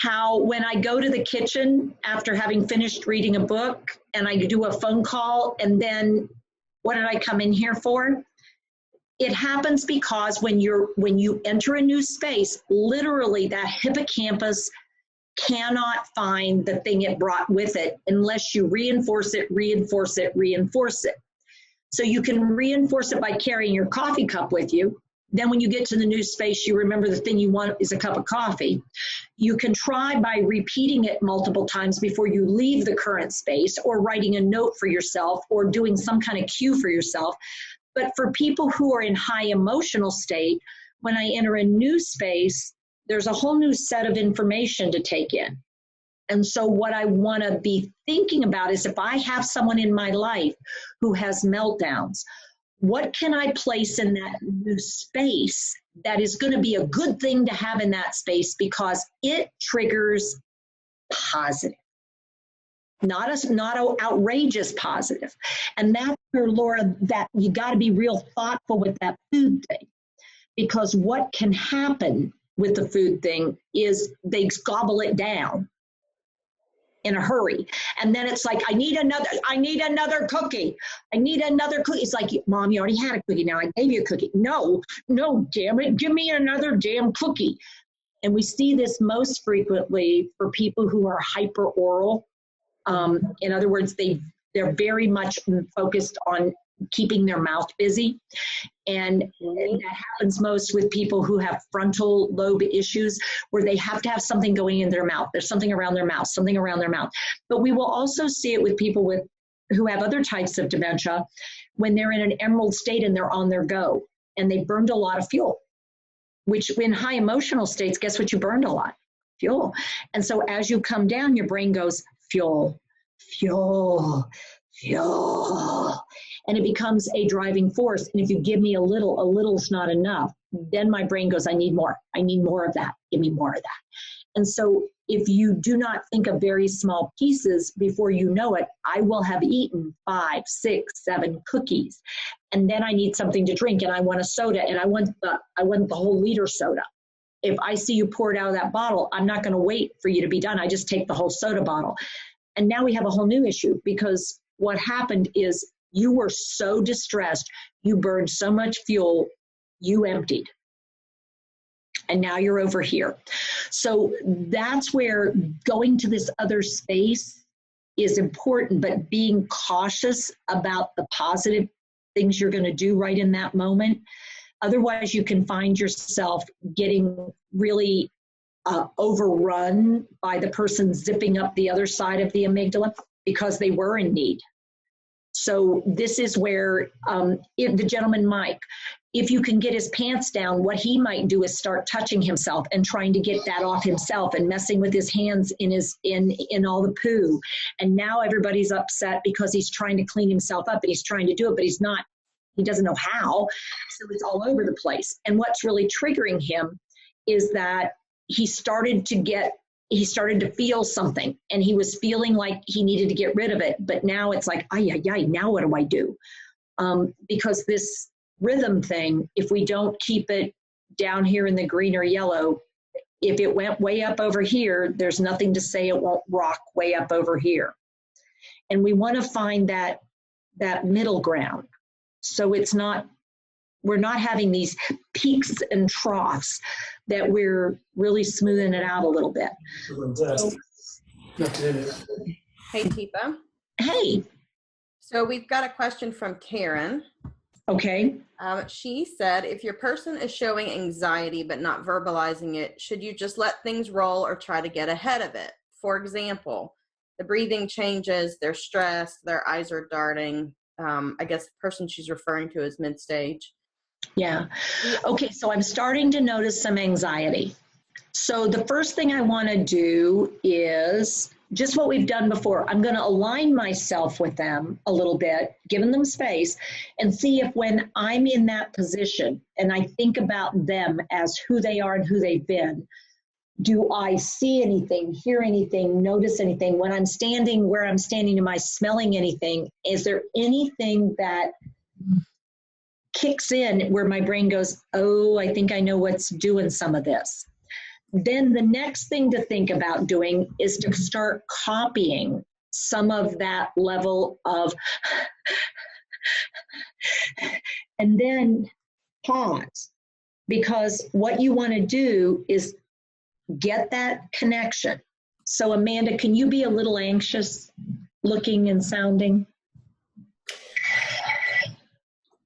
how when I go to the kitchen after having finished reading a book and I do a phone call and then what did I come in here for? It happens because when you enter a new space, literally that hippocampus cannot find the thing it brought with it unless you reinforce it, reinforce it, reinforce it. So you can reinforce it by carrying your coffee cup with you. Then when you get to the new space, you remember the thing you want is a cup of coffee. You can try by repeating it multiple times before you leave the current space, or writing a note for yourself, or doing some kind of cue for yourself. But for people who are in high emotional state, when I enter a new space, there's a whole new set of information to take in. And so what I want to be thinking about is if I have someone in my life who has meltdowns, what can I place in that new space that is going to be a good thing to have in that space because it triggers positive, not outrageous positive. And that's where, Laura, that you got to be real thoughtful with that food thing, because what can happen with the food thing is they gobble it down in a hurry. And then it's like, I need another cookie. I need another cookie. It's like, Mom, you already had a cookie. Now I gave you a cookie. No, damn it. Give me another damn cookie. And we see this most frequently for people who are hyperoral. In other words, they're very much focused on keeping their mouth busy. And that happens most with people who have frontal lobe issues, where they have to have something going in their mouth. There's something around their mouth, something around their mouth. But we will also see it with people who have other types of dementia when they're in an emerald state and they're on their go and they burned a lot of fuel, which in high emotional states, guess what you burned a lot? Fuel. And so as you come down, your brain goes, fuel, fuel, fuel. And it becomes a driving force. And if you give me a little's not enough. Then my brain goes, I need more. I need more of that. Give me more of that. And so if you do not think of very small pieces, before you know it, I will have eaten 5, 6, 7 cookies. And then I need something to drink and I want a soda and I want the whole liter soda. If I see you pour it out of that bottle, I'm not going to wait for you to be done. I just take the whole soda bottle. And now we have a whole new issue, because what happened is you were so distressed, you burned so much fuel, you emptied. And now you're over here. So that's where going to this other space is important, but being cautious about the positive things you're going to do right in that moment. Otherwise, you can find yourself getting really overrun by the person zipping up the other side of the amygdala because they were in need. So this is where the gentleman, Mike, if you can get his pants down, what he might do is start touching himself and trying to get that off himself and messing with his hands in all the poo. And now everybody's upset because he's trying to clean himself up and he's trying to do it, but he doesn't know how. So it's all over the place. And what's really triggering him is that he started to feel something, and he was feeling like he needed to get rid of it. But now it's like, now what do I do? Because this rhythm thing, if we don't keep it down here in the green or yellow, if it went way up over here, there's nothing to say it won't rock way up over here. And we want to find that middle ground. So we're not having these peaks and troughs, that we're really smoothing it out a little bit. Hey, Teepa. Hey. So we've got a question from Karen. Okay. She said, if your person is showing anxiety but not verbalizing it, should you just let things roll or try to get ahead of it? For example, the breathing changes, they're stressed, their eyes are darting. I guess the person she's referring to is mid-stage. Yeah. Okay, so I'm starting to notice some anxiety. So the first thing I want to do is just what we've done before. I'm going to align myself with them a little bit, giving them space, and see if when I'm in that position and I think about them as who they are and who they've been, do I see anything, hear anything, notice anything? When I'm standing where I'm standing, am I smelling anything? Is there anything that kicks in where my brain goes, oh, I think I know what's doing some of this? Then the next thing to think about doing is to start copying some of that level of, and then pause. Because what you want to do is get that connection. So Amanda, can you be a little anxious looking and sounding?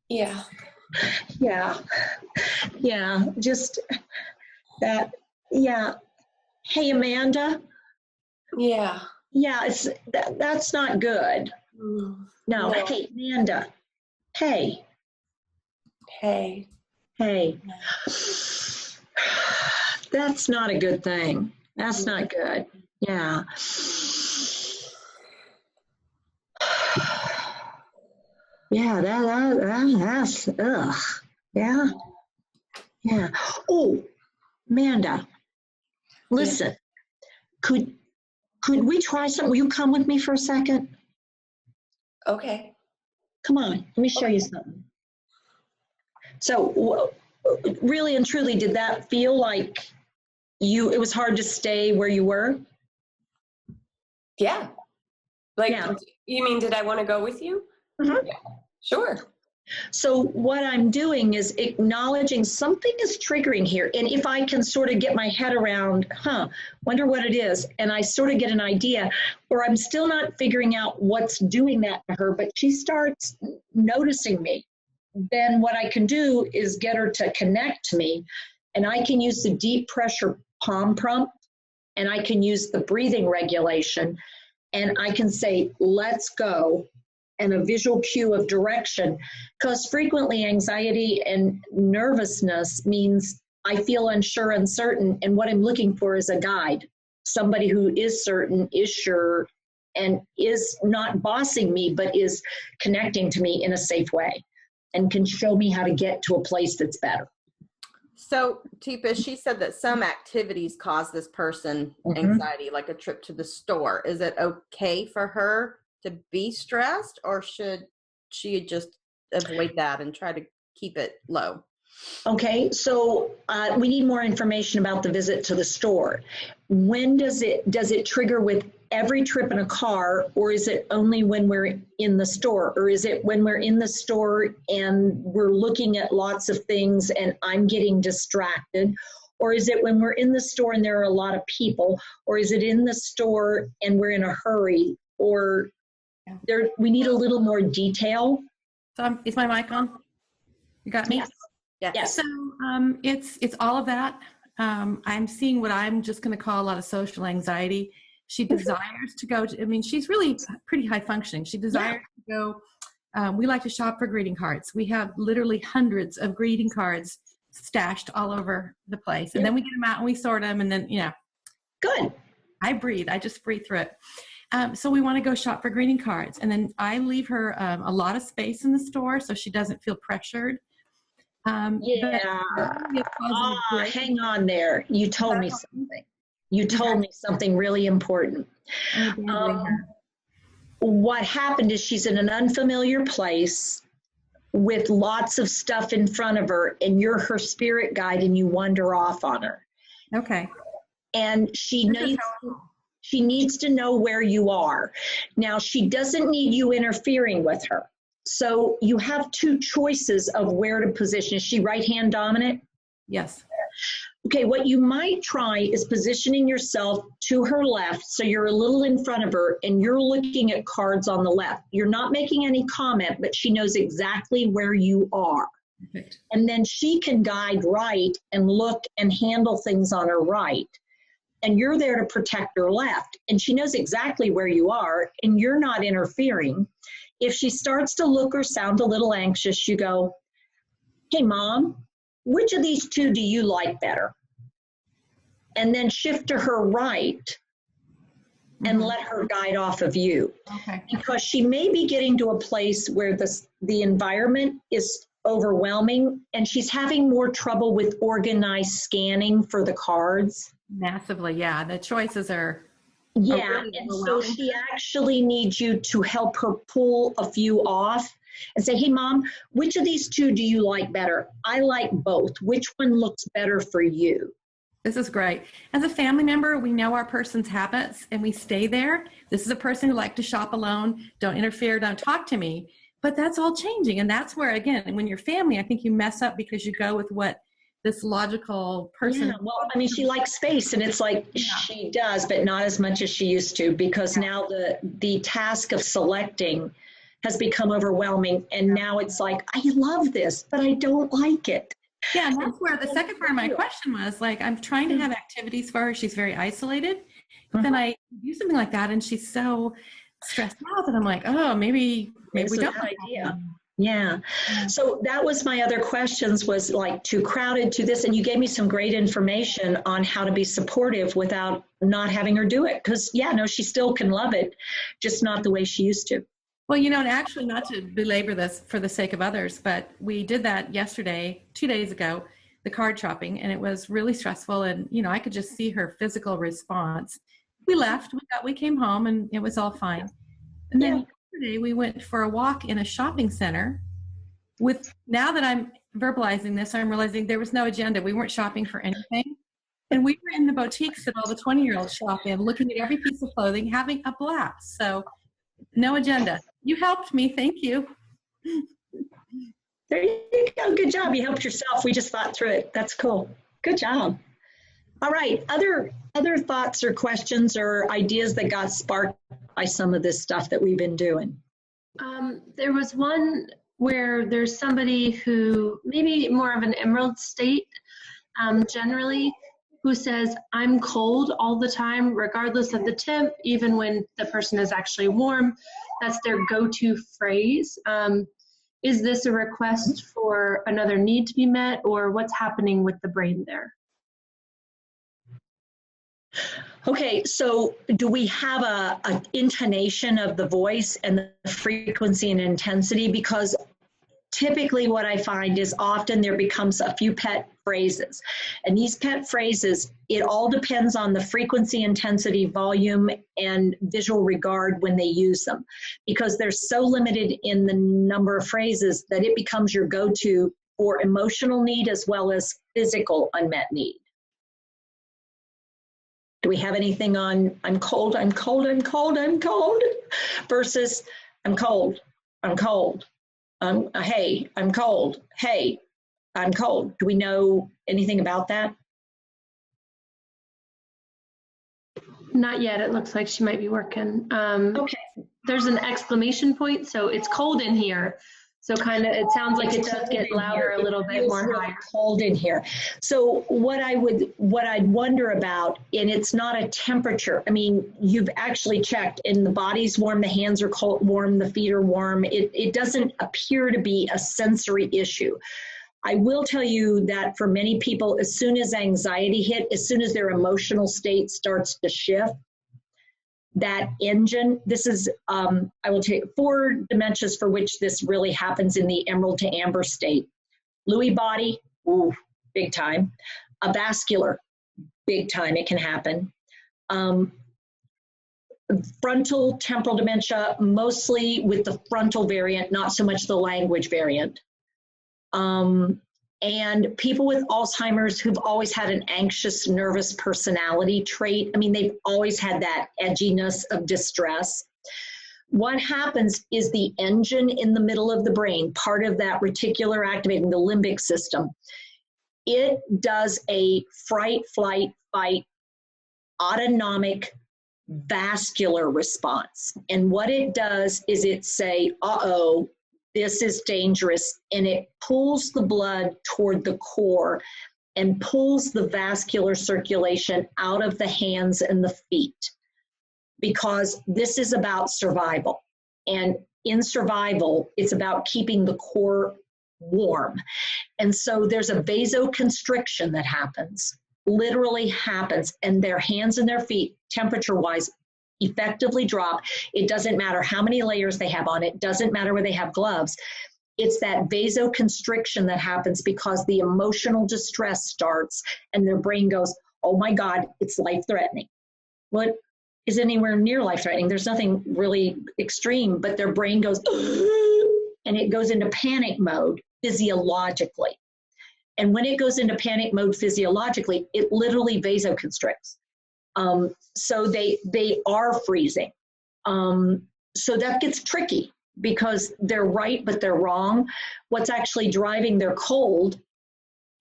Yeah. Yeah, just that. Yeah. Hey, Amanda. Yeah. Yeah, that's not good. No. Hey, Amanda. Hey. That's not a good thing. That's not good. Yeah. Yeah, that's ugh. Yeah. Oh, Amanda, listen. Could we try something? Will you come with me for a second? Okay. Come on, let me show you something. So, really and truly, did that feel like it was hard to stay where you were? Yeah. You mean, did I want to go with you? Mm-hmm. Yeah. Sure. So what I'm doing is acknowledging something is triggering here. And if I can sort of get my head around, wonder what it is, and I sort of get an idea, or I'm still not figuring out what's doing that to her, but she starts noticing me, then what I can do is get her to connect to me, and I can use the deep pressure palm prompt, and I can use the breathing regulation, and I can say, let's go, and a visual cue of direction, because frequently anxiety and nervousness means I feel unsure, uncertain, and what I'm looking for is a guide, somebody who is certain, is sure, and is not bossing me, but is connecting to me in a safe way and can show me how to get to a place that's better. So, Teepa, she said that some activities cause this person anxiety, like a trip to the store. Is it okay for her to be stressed, or should she just avoid that and try to keep it low? Okay, so we need more information about the visit to the store. When does it trigger with every trip in a car, or is it only when we're in the store, or is it when we're in the store and we're looking at lots of things and I'm getting distracted, or is it when we're in the store and there are a lot of people, or is it in the store and we're in a hurry, or we need a little more detail. So is my mic on? You got me? Yes. Yes. So it's all of that. I'm seeing what I'm just going to call a lot of social anxiety. She desires to go to, she's really pretty high functioning. She desires to go We like to shop for greeting cards. We have literally hundreds of greeting cards stashed all over the place. And then we get them out and we sort them, and then, Good. I breathe. I just breathe through it. So we want to go shop for greeting cards. And then I leave her a lot of space in the store so she doesn't feel pressured. Hang on there. You told me something. You told me something really important. What happened is she's in an unfamiliar place with lots of stuff in front of her, and you're her spirit guide and you wander off on her. Okay. And she needs to know where you are. Now, she doesn't need you interfering with her. So you have two choices of where to position. Is she right-hand dominant? Yes. Okay, what you might try is positioning yourself to her left so you're a little in front of her and you're looking at cards on the left. You're not making any comment, but she knows exactly where you are. Perfect. And then she can guide right and look and handle things on her right. And you're there to protect her left. And she knows exactly where you are and you're not interfering. If she starts to look or sound a little anxious, you go, "Hey, Mom, which of these two do you like better?" And then shift to her right and let her guide off of you. Okay. Because she may be getting to a place where the environment is overwhelming and she's having more trouble with organized scanning for the cards. Massively, yeah. The choices are Yeah, really and so she actually needs you to help her pull a few off and say, "Hey, Mom, which of these two do you like better? I like both. Which one looks better for you?" This is great. As a family member, we know our person's habits and we stay there. This is a person who likes to shop alone. Don't interfere, don't talk to me. But that's all changing. And that's where, again, when you're family, I think you mess up because you go with what this logical person. Yeah, well, I mean, she likes space, and it's like she does, but not as much as she used to, because now the task of selecting has become overwhelming. And now it's like, I love this, but I don't like it. Yeah, and that's where the second part of my question was, like, I'm trying to have activities for her. She's very isolated. But then I do something like that, and she's so stressed out that I'm like, oh, maybe we don't. Idea. Yeah. So that was my other questions, was like too crowded, to this, and you gave me some great information on how to be supportive without not having her do it. Because, she still can love it, just not the way she used to. Well, and actually, not to belabor this for the sake of others, but we did that yesterday, 2 days ago, the card shopping, and it was really stressful. And, I could just see her physical response. We left, we came home, and it was all fine. And then yesterday we went for a walk in a shopping center. Now that I'm verbalizing this, I'm realizing there was no agenda. We weren't shopping for anything. And we were in the boutiques that all the 20-year-olds shop in, looking at every piece of clothing, having a blast. So no agenda. You helped me. Thank you. There you go. Good job. You helped yourself. We just thought through it. That's cool. Good job. All right. Other thoughts or questions or ideas that got sparked by some of this stuff that we've been doing? There was one where there's somebody who maybe more of an emerald state generally, who says, "I'm cold all the time, regardless of the temp, even when the person is actually warm." That's their go-to phrase. Is this a request for another need to be met, or what's happening with the brain there? Okay, so do we have a intonation of the voice and the frequency and intensity? Because typically what I find is often there becomes a few pet phrases. And these pet phrases, it all depends on the frequency, intensity, volume, and visual regard when they use them. Because they're so limited in the number of phrases that it becomes your go-to for emotional need as well as physical unmet need. Do we have anything on "I'm cold, I'm cold, I'm cold, I'm cold" versus "I'm cold, I'm cold, hey, I'm cold, hey, I'm cold"? Do we know anything about that? Not yet. It looks like she might be working. Okay. There's an exclamation point, so it's cold in here. So kind of, it sounds like it does get louder a little bit more higher. Cold in here. So what I'd wonder about, and it's not a temperature. I mean, you've actually checked, and the body's warm, the hands are cold, warm, the feet are warm. It doesn't appear to be a sensory issue. I will tell you that for many people, as soon as anxiety hit, as soon as their emotional state starts to shift, that engine, this is, I will tell you, 4 dementias for which this really happens in the emerald to amber state. Lewy body, ooh, big time. A vascular, big time, it can happen. Frontal temporal dementia, mostly with the frontal variant, not so much the language variant. And people with Alzheimer's who've always had an anxious, nervous personality trait. I mean, they've always had that edginess of distress. What happens is the engine in the middle of the brain, part of that reticular activating the limbic system, it does a fright, flight, fight, autonomic vascular response. And what it does is it say, uh-oh, this is dangerous, and it pulls the blood toward the core and pulls the vascular circulation out of the hands and the feet, because this is about survival. And in survival, it's about keeping the core warm. And so there's a vasoconstriction that happens, literally happens, and their hands and their feet, temperature-wise, effectively drop. It doesn't matter how many layers they have on, it doesn't matter whether they have gloves. It's that vasoconstriction that happens because the emotional distress starts and their brain goes, oh my God, it's life-threatening. What is anywhere near life-threatening? There's nothing really extreme, but their brain goes, and it goes into panic mode physiologically. And when it goes into panic mode physiologically, it literally vasoconstricts. So they are freezing. So that gets tricky because they're right, but they're wrong. What's actually driving their cold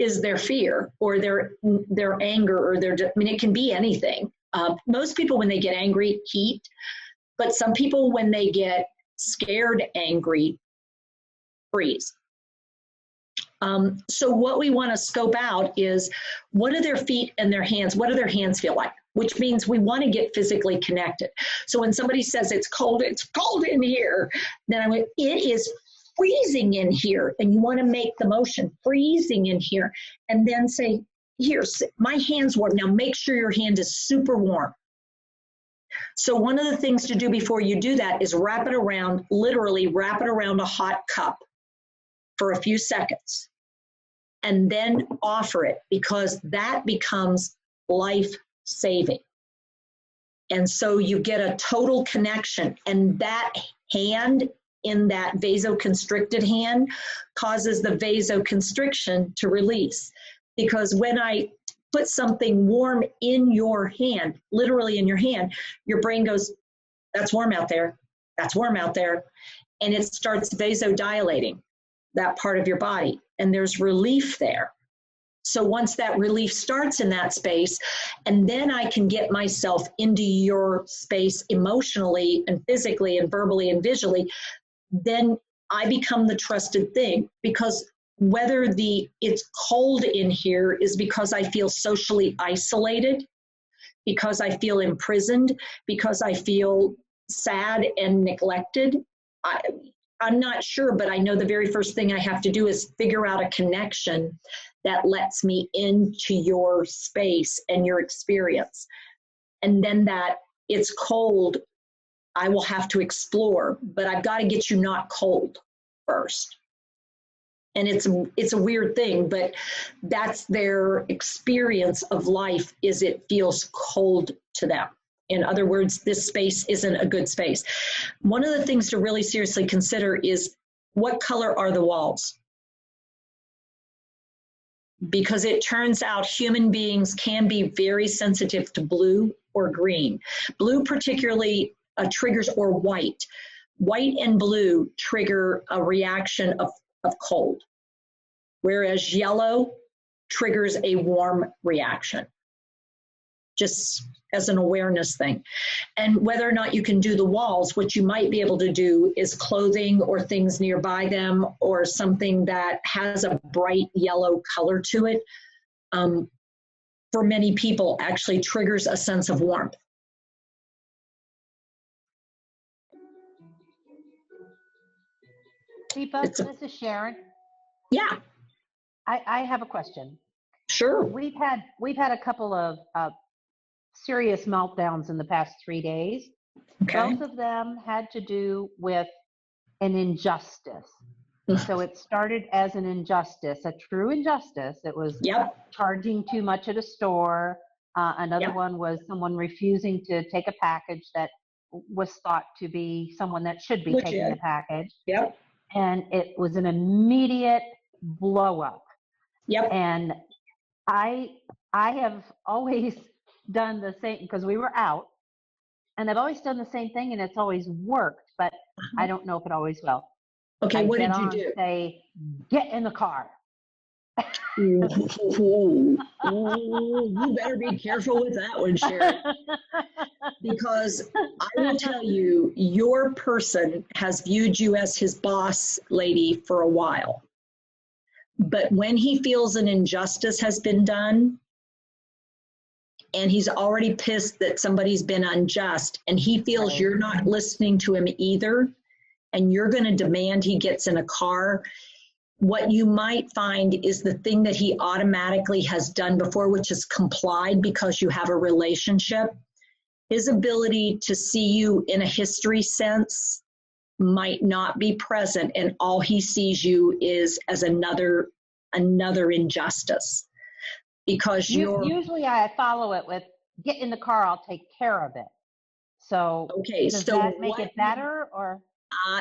is their fear or their anger, or I mean, it can be anything. Most people, when they get angry, heat, but some people, when they get scared, angry, freeze. So what we want to scope out is, what do their feet and their hands, what do their hands feel like? Which means we want to get physically connected. So when somebody says it's cold in here, then I'm like, it is freezing in here. And you want to make the motion freezing in here, and then say, here, my hand's warm. Now make sure your hand is super warm. So one of the things to do before you do that is wrap it around, literally wrap it around a hot cup for a few seconds, and then offer it, because that becomes life-saving. And so you get a total connection, and that hand in that vasoconstricted hand causes the vasoconstriction to release. Because when I put something warm in your hand, literally in your hand, your brain goes, that's warm out there, that's warm out there, and it starts vasodilating that part of your body, and there's relief there. So once that relief starts in that space, and then I can get myself into your space emotionally and physically and verbally and visually, then I become the trusted thing. Because whether it's cold in here is because I feel socially isolated, because I feel imprisoned, because I feel sad and neglected, I'm not sure, but I know the very first thing I have to do is figure out a connection that lets me into your space and your experience. And then that it's cold, I will have to explore, but I've got to get you not cold first. And it's a weird thing, but that's their experience of life, is it feels cold to them. In other words, this space isn't a good space. One of the things to really seriously consider is, what color are the walls? Because it turns out human beings can be very sensitive to blue or green. Blue particularly triggers, or white. White and blue trigger a reaction of cold, whereas yellow triggers a warm reaction. just as an awareness thing. And whether or not you can do the walls, what you might be able to do is clothing or things nearby them or something that has a bright yellow color to it. For many people, actually triggers a sense of warmth. Teepa, this is Sharon. Yeah. I have a question. Sure. We've had a couple of serious meltdowns in the past 3 days. Okay. Both of them had to do with an injustice. So it started as an injustice, a true injustice. It was charging too much at a store. Another one was someone refusing to take a package that was thought to be someone that should be taking the package. Yep. And it was an immediate blow up. Yep. And I have always done the same because we were out, and I've always done the same thing, and it's always worked, but I don't know if it always will. Okay, what did you do? Say, get in the car. Ooh, you better be careful with that one, Sharon. Because I will tell you, your person has viewed you as his boss lady for a while. But when he feels an injustice has been done, and he's already pissed that somebody's been unjust, and he feels you're not listening to him either, and you're going to demand he gets in a car, what you might find is the thing that he automatically has done before, which is complied because you have a relationship. His ability to see you in a history sense might not be present, and all he sees you is as another injustice. Because usually I follow it with, get in the car, I'll take care of it. So does that make it better, or?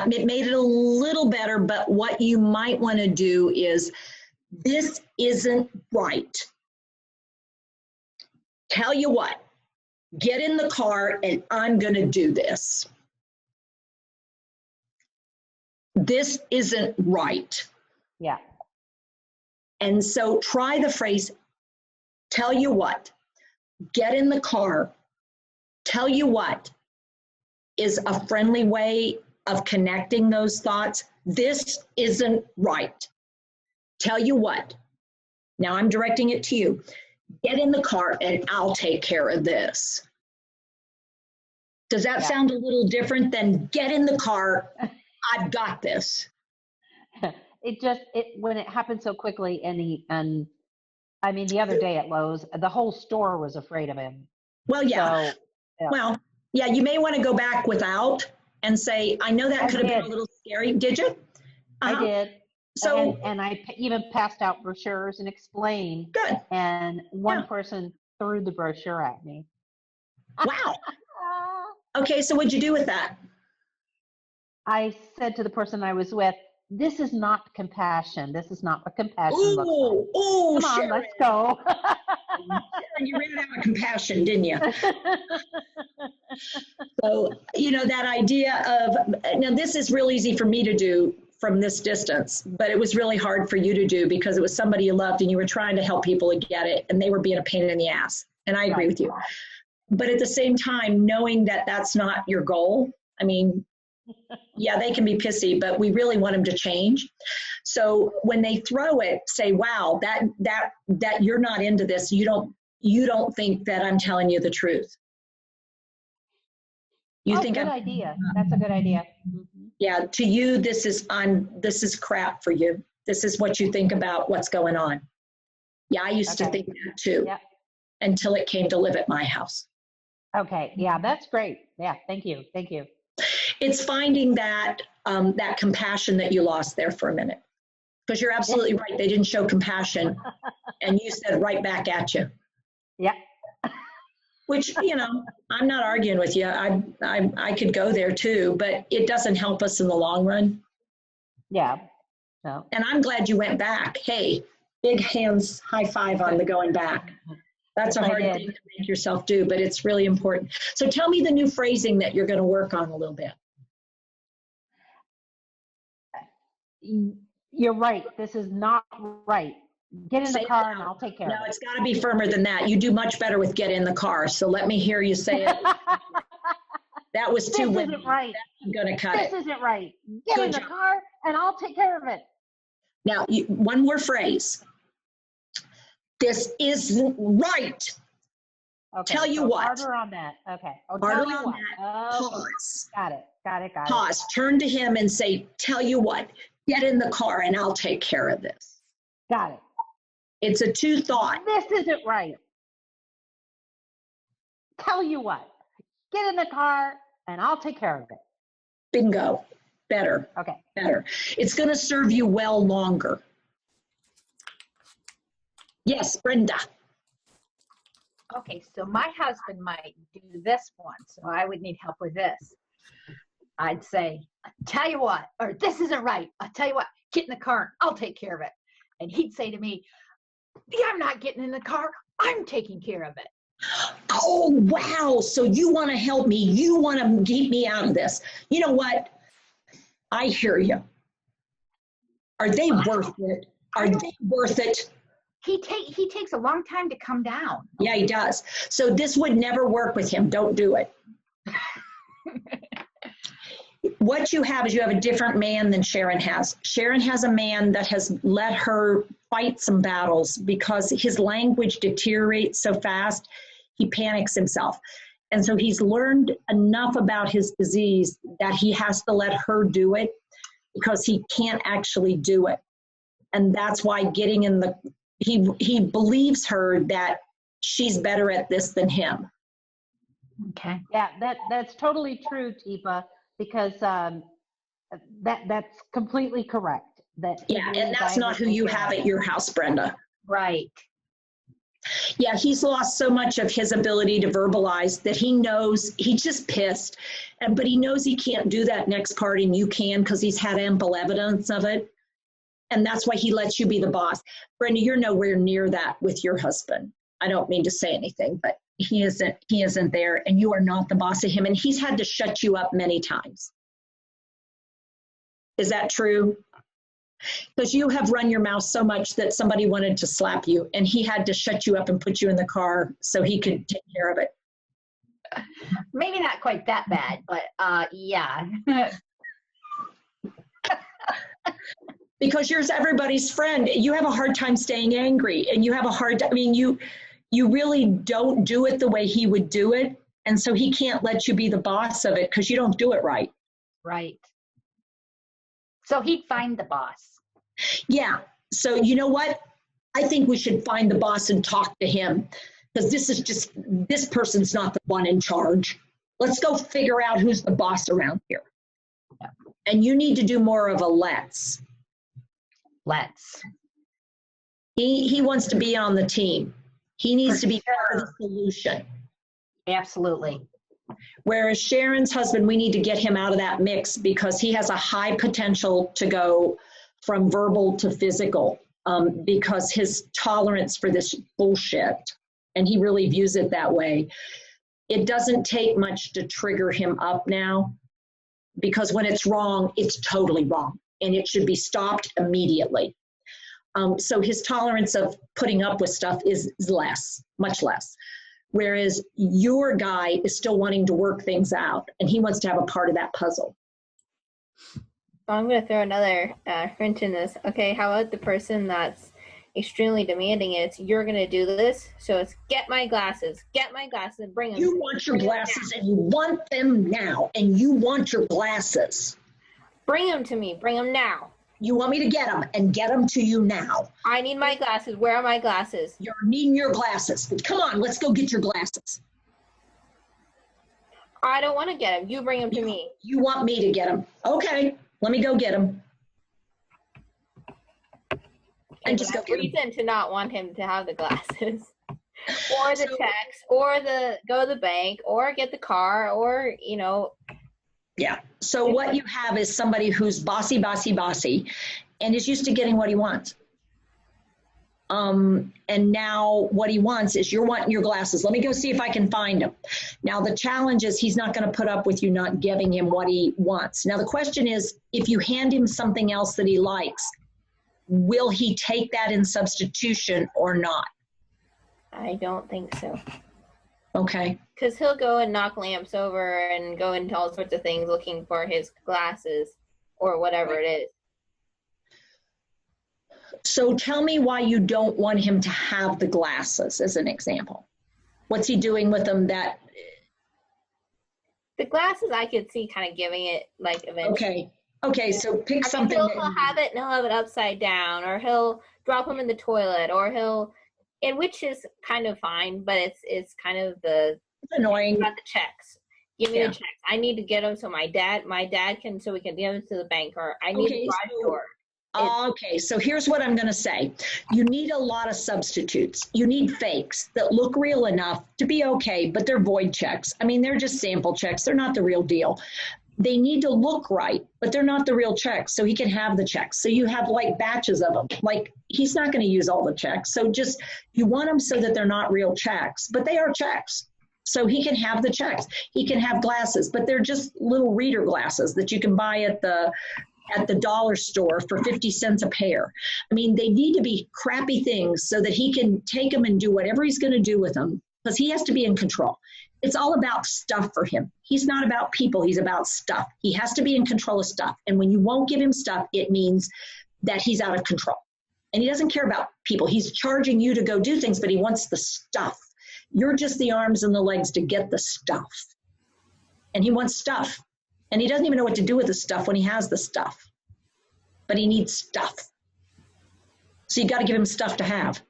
It made it a little better, but what you might want to do is, this isn't right. Tell you what, get in the car and I'm going to do this. This isn't right. Yeah. And so try the phrase, tell you what, get in the car, tell you what is a friendly way of connecting those thoughts. This isn't right. Tell you what. Now I'm directing it to you. Get in the car and I'll take care of this. Does that sound a little different than get in the car, I've got this? When it happened so quickly, and I mean, the other day at Lowe's, the whole store was afraid of him. Well, yeah. So, yeah. Well, yeah, you may want to go back without and say, I know that could have been a little scary. Did you? I did. So, and I even passed out brochures and explained. Good. And one person threw the brochure at me. Wow. Okay, so what'd you do with that? I said to the person I was with, this is not compassion. This is not what compassion looks like. Oh, come on, let's go. You ran out of compassion, didn't you? So, that idea of, now this is real easy for me to do from this distance, but it was really hard for you to do because it was somebody you loved and you were trying to help people to get it and they were being a pain in the ass. And I agree with you. But at the same time, knowing that that's not your goal, I mean, yeah, they can be pissy, but we really want them to change. So when they throw it, say, wow, that you're not into this. You don't think that I'm telling you the truth. Good idea. That's a good idea. Mm-hmm. Yeah, to you, this is crap for you. This is what you think about what's going on. Yeah, I used to think that too, until it came to live at my house. Okay, yeah, that's great. Yeah, thank you. It's finding that that compassion that you lost there for a minute. Because you're absolutely right. They didn't show compassion. And you said right back at you. Yeah. Which, I'm not arguing with you. I could go there too, but it doesn't help us in the long run. Yeah. No. And I'm glad you went back. Hey, big hands, high five on the going back. That's a hard thing to make yourself do, but it's really important. So tell me the new phrasing that you're going to work on a little bit. You're right. This is not right. Get in the car and I'll take care of it. No, it's got to be firmer than that. You do much better with get in the car. So let me hear you say it. That was too This isn't right. I'm going to cut it. This isn't right. Get in the car and I'll take care of it. Now, one more phrase. This isn't right. Okay, Tell you so what. Harder on that. Okay. Oh, Harder tell you on what. that. Okay. Pause. Got it. Pause. Turn to him and say, tell you what, get in the car and I'll take care of this. Got it. It's a two thought. This isn't right. Tell you what, get in the car and I'll take care of it. Bingo. Better. Okay. Better. It's going to serve you well longer. Yes, Brenda. Okay, so my husband might do this one, so I would need help with this. I'd say, tell you what, or this isn't right. I'll tell you what, get in the car and I'll take care of it. And he'd say to me, yeah, I'm not getting in the car. I'm taking care of it. Oh, wow. So you want to help me. You want to keep me out of this. You know what? I hear you. Are they worth it? Are they worth it? He takes a long time to come down. Yeah, he does. So this would never work with him. Don't do it. What you have is you have a different man than Sharon has. Sharon has a man that has let her fight some battles because his language deteriorates so fast, he panics himself. And so he's learned enough about his disease that he has to let her do it because he can't actually do it. And that's why getting in the, he believes her that she's better at this than him. Okay. Yeah, that's totally true, Teepa, because that's completely correct. Yeah, and that's not who you have at your house, Brenda. Right. Yeah, he's lost so much of his ability to verbalize that he knows he's just pissed, but he knows he can't do that next part, and you can because he's had ample evidence of it. And that's why he lets you be the boss. Brenda, you're nowhere near that with your husband. I don't mean to say anything, but he isn't there, and you are not the boss of him, and he's had to shut you up many times. Is that true? Because you have run your mouth so much that somebody wanted to slap you, and he had to shut you up and put you in the car so he could take care of it. Maybe not quite that bad, but yeah. Because you're everybody's friend. You have a hard time staying angry, and you have a hard time, I mean, you really don't do it the way he would do it, and so he can't let you be the boss of it because you don't do it right. Right. So he'd find the boss. Yeah. So you know what? I think we should find the boss and talk to him because this person's not the one in charge. Let's go figure out who's the boss around here. Yeah. And you need to do more of a let's. He wants to be on the team. He needs to be part of the solution. Absolutely. Whereas Sharon's husband, we need to get him out of that mix because he has a high potential to go from verbal to physical because his tolerance for this bullshit, and he really views it that way, it doesn't take much to trigger him up now because when it's wrong, it's totally wrong and it should be stopped immediately. So his tolerance of putting up with stuff is less, much less. Whereas your guy is still wanting to work things out and he wants to have a part of that puzzle. I'm going to throw another wrench in this. Okay, how about the person that's extremely demanding? It's you're going to do this, so it's get my glasses, and bring them. You want your glasses and you want them now, and you want your glasses. Bring them to me, bring them now. You want me to get them and get them to you now. I need my glasses. Where are my glasses? You're needing your glasses. Come on, let's go get your glasses. I don't want to get them. You bring them to me. You want me to get them. Okay, let me go get them. And just go get them. Reason to not want him to have the glasses. Or the text, or go to the bank, or get the car, or, Yeah. So what you have is somebody who's bossy, and is used to getting what he wants. And now what he wants is you're wanting your glasses. Let me go see if I can find them. Now the challenge is he's not going to put up with you not giving him what he wants. Now the question is, if you hand him something else that he likes, will he take that in substitution or not? I don't think so. Okay. Because he'll go and knock lamps over and go into all sorts of things looking for his glasses or whatever it is. So tell me why you don't want him to have the glasses as an example. What's he doing with them that... The glasses I could see kind of giving it like eventually. Okay. Okay, so pick something. He'll have it and he'll have it upside down, or he'll drop them in the toilet, or which is kind of fine, but it's kind of it's annoying. About the checks. Give me the checks. I need to get them so my dad can, so we can give them to the bank, or I need a garage door. Okay, so here's what I'm going to say. You need a lot of substitutes. You need fakes that look real enough to be okay, but they're void checks. I mean, they're just sample checks. They're not the real deal. They need to look right, but they're not the real checks, so he can have the checks. So you have like batches of them. Like, he's not going to use all the checks. So just, you want them so that they're not real checks, but they are checks. So he can have the checks. He can have glasses, but they're just little reader glasses that you can buy at the dollar store for 50 cents a pair. I mean, they need to be crappy things so that he can take them and do whatever he's going to do with them, because he has to be in control. It's all about stuff for him. He's not about people. He's about stuff. He has to be in control of stuff. And when you won't give him stuff, it means that he's out of control. And he doesn't care about people. He's charging you to go do things, but he wants the stuff. You're just the arms and the legs to get the stuff. And he wants stuff. And he doesn't even know what to do with the stuff when he has the stuff. But he needs stuff. So you got to give him stuff to have.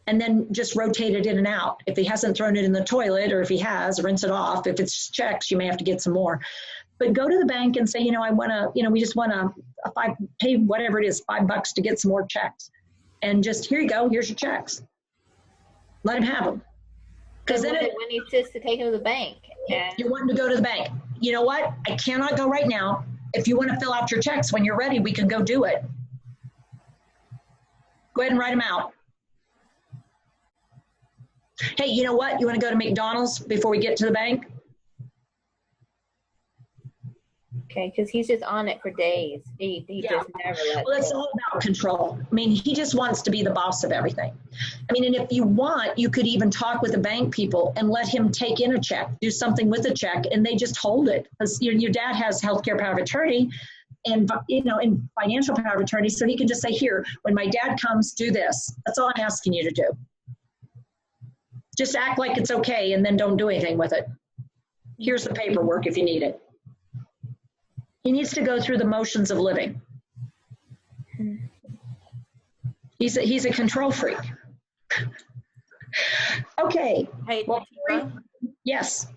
And then just rotate it in and out. If he hasn't thrown it in the toilet, or if he has, rinse it off. If it's checks, you may have to get some more. But go to the bank and say, I want to, we just want to pay whatever it is, $5 to get some more checks. And just, here you go, here's your checks. Let him have them. Because then when he says to take him to the bank. And you want him to go to the bank. You know what? I cannot go right now. If you want to fill out your checks when you're ready, we can go do it. Go ahead and write them out. Hey, you know what? You want to go to McDonald's before we get to the bank? Okay, because he's just on it for days. He just never lets Well, it's all about control. I mean, he just wants to be the boss of everything. I mean, and if you want, you could even talk with the bank people and let him take in a check, do something with a check, and they just hold it. Because your dad has healthcare power of attorney and, and financial power of attorney, so he can just say, here, when my dad comes, do this. That's all I'm asking you to do. Just act like it's okay and then don't do anything with it. Here's the paperwork if you need it. He needs to go through the motions of living. He's a control freak. Okay. Hey, well, yes.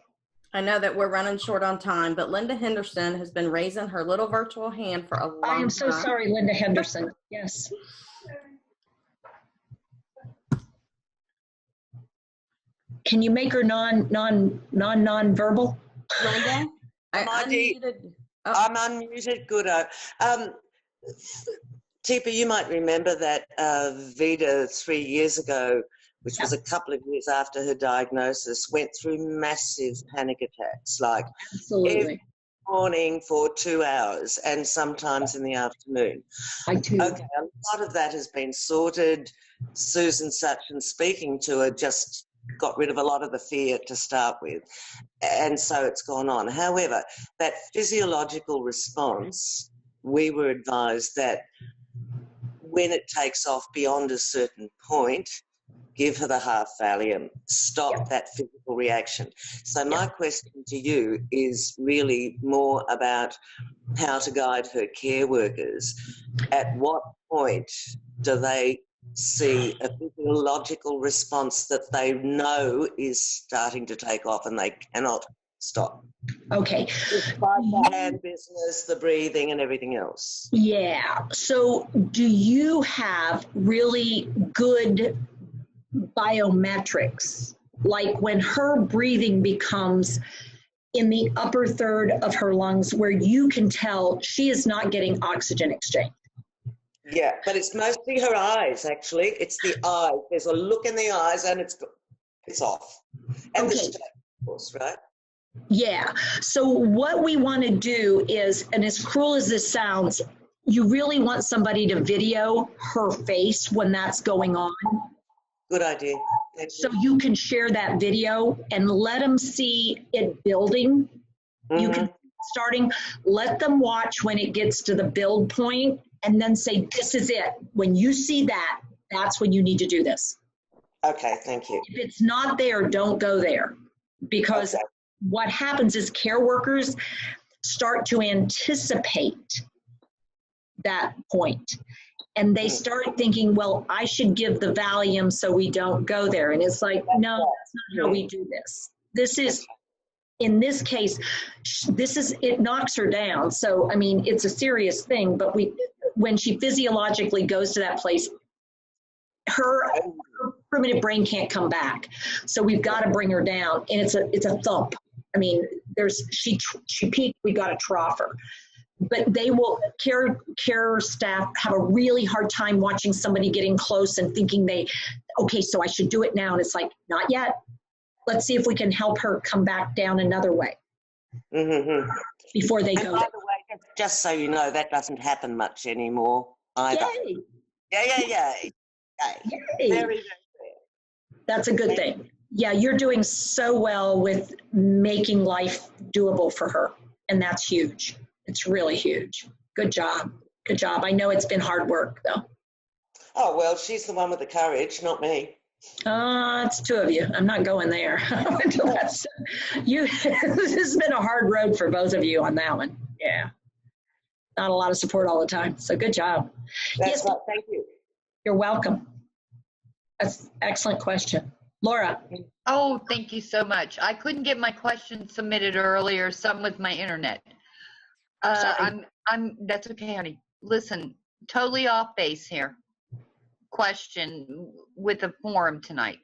I know that we're running short on time, but Linda Henderson has been raising her little virtual hand for a long time. I am so sorry, Linda Henderson. Yes. Can you make her non-verbal? Linda? I'm unmuted. Good. Teepa, you might remember that Vida 3 years ago, which was a couple of years after her diagnosis, went through massive panic attacks, like every morning for 2 hours and sometimes in the afternoon. I too. Okay, a lot of that has been sorted. Susan Sutton, speaking to her, just got rid of a lot of the fear to start with, and so it's gone on. However, that physiological response, we were advised that when it takes off beyond a certain point, give her the half Valium, stop that physical reaction. So my question to you is really more about how to guide her care workers. At what point do they see a physiological response that they know is starting to take off and they cannot stop? Okay. And business, the breathing and everything else. Yeah. So do you have really good biometrics? Like when her breathing becomes in the upper third of her lungs where you can tell she is not getting oxygen exchange. Yeah, but it's mostly her eyes, actually. It's the eyes. There's a look in the eyes and it's off. And the state, of course, right? Yeah. So what we want to do is, and as cruel as this sounds, you really want somebody to video her face when that's going on. Good idea. So you can share that video and let them see it building. You can starting, let them watch when it gets to the build point and then say, this is it. When you see that, that's when you need to do this. Okay, thank you. If it's not there, don't go there. Because what happens is care workers start to anticipate that point. And they start thinking, well, I should give the Valium so we don't go there. And it's like, no, that's not how we do this. This is, in this case, it knocks her down. So, I mean, it's a serious thing, but when she physiologically goes to that place, her primitive brain can't come back. So we've got to bring her down. And it's a thump. I mean, she peaked, we got to trough her. But they will, care staff have a really hard time watching somebody getting close and thinking okay, so I should do it now. And it's like, not yet. Let's see if we can help her come back down another way before they go. By the way, just so you know, that doesn't happen much anymore either. Yay. Yeah. Yay. Very. That's a good thing. Yeah, you're doing so well with making life doable for her. And that's huge. It's really huge. Good job. Good job. I know it's been hard work, though. Oh, well, she's the one with the courage, not me. It's two of you. I'm not going there. This has been a hard road for both of you on that one. Yeah. Not a lot of support all the time. So good job. That's right. Thank you. You're welcome. That's an excellent question. Laura. Oh, thank you so much. I couldn't get my question submitted earlier, some with my internet. That's okay, honey. Listen, totally off base here. Question with the forum tonight.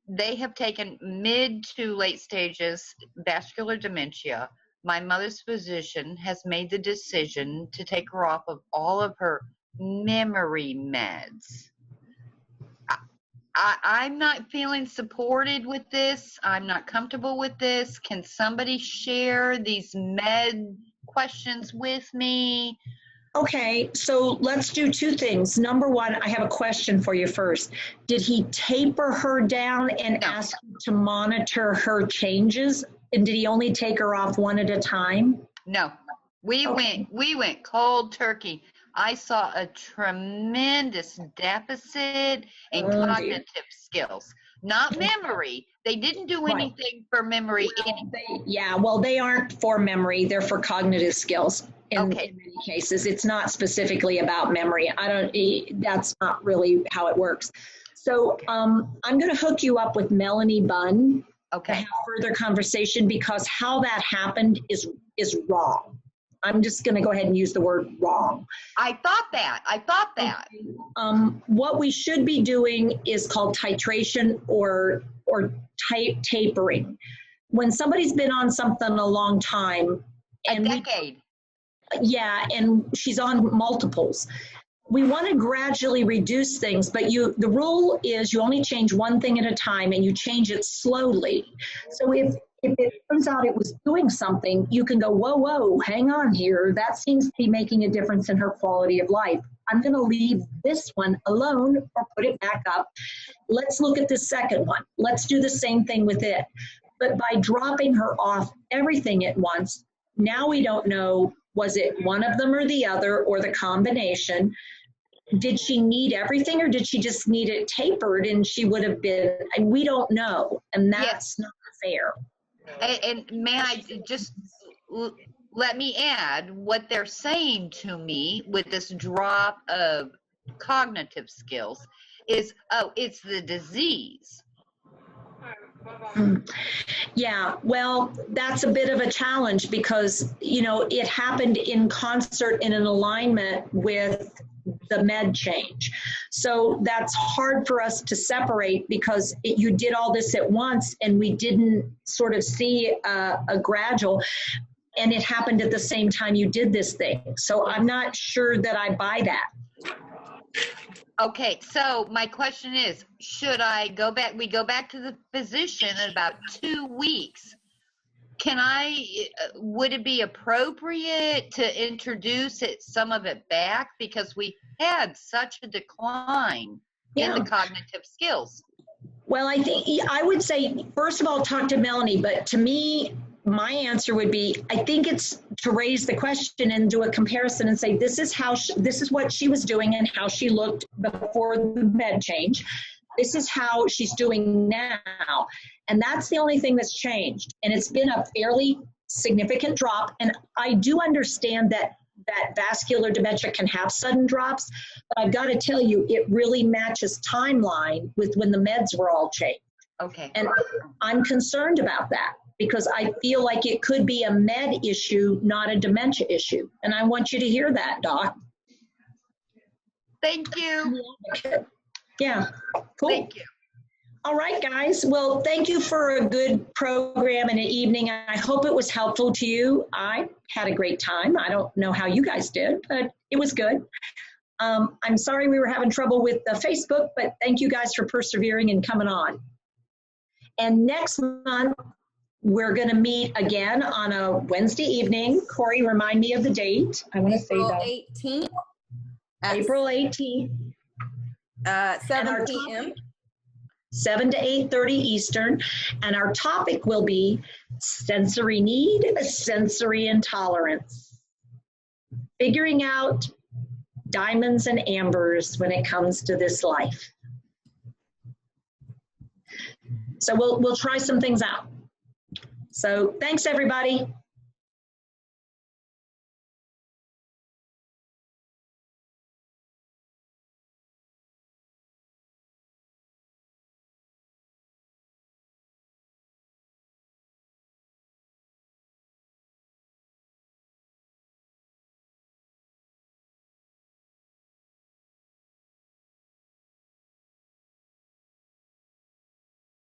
They have taken mid to late stages vascular dementia. My mother's physician has made the decision to take her off of all of her memory meds. I'm not feeling supported with this. I'm not comfortable with this. Can somebody share these med questions with me? Okay, so let's do two things. Number one, I have a question for you first. Did he taper her down and ask you to monitor her changes? And did he only take her off one at a time? No, we went cold turkey. I saw a tremendous deficit in cognitive skills, not memory. They didn't do anything for memory. Well, they aren't for memory. They're for cognitive skills in many cases. It's not specifically about memory. That's not really how it works. So I'm going to hook you up with Melanie Bunn to have further conversation, because how that happened is wrong. I'm just going to go ahead and use the word wrong. I thought that. What we should be doing is called titration or tapering. When somebody's been on something a long time, a decade. And she's on multiples. We want to gradually reduce things, but the rule is you only change one thing at a time, and you change it slowly. So if it turns out it was doing something, you can go, whoa, hang on here. That seems to be making a difference in her quality of life. I'm going to leave this one alone or put it back up. Let's look at the second one. Let's do the same thing with it. But by dropping her off everything at once, now we don't know, was it one of them or the other or the combination? Did she need everything, or did she just need it tapered and she would have been, and we don't know. And that's not fair. And may I just let me add what they're saying to me with this drop of cognitive skills is, it's the disease. Yeah, well, that's a bit of a challenge because, it happened in concert in an alignment with the med change. So that's hard for us to separate because you did all this at once and we didn't sort of see a gradual, and it happened at the same time you did this thing. So I'm not sure that I buy that. Okay, so my question is, should I go back? We go back to the physician in about 2 weeks. would it be appropriate to introduce some of it back, because we had such a decline in the cognitive skills? Well, I would say, first of all, talk to Melanie, but to me, my answer would be, I think it's to raise the question and do a comparison and say, this is what she was doing and how she looked before the med change. This is how she's doing now. And that's the only thing that's changed. And it's been a fairly significant drop. And I do understand that vascular dementia can have sudden drops, but I've got to tell you, it really matches timeline with when the meds were all changed. Okay. And I'm concerned about that because I feel like it could be a med issue, not a dementia issue. And I want you to hear that, Doc. Thank you. Yeah, cool. Thank you. All right, guys. Well, thank you for a good program and an evening. I hope it was helpful to you. I had a great time. I don't know how you guys did, but it was good. I'm sorry we were having trouble with the Facebook, but thank you guys for persevering and coming on. And next month, we're going to meet again on a Wednesday evening. Corey, remind me of the date. I want to say that. April 18th. April 18th. 7 p.m. 7 to 8:30 Eastern. And our topic will be sensory need, sensory intolerance. Figuring out diamonds and ambers when it comes to this life. So we'll try some things out. So thanks, everybody.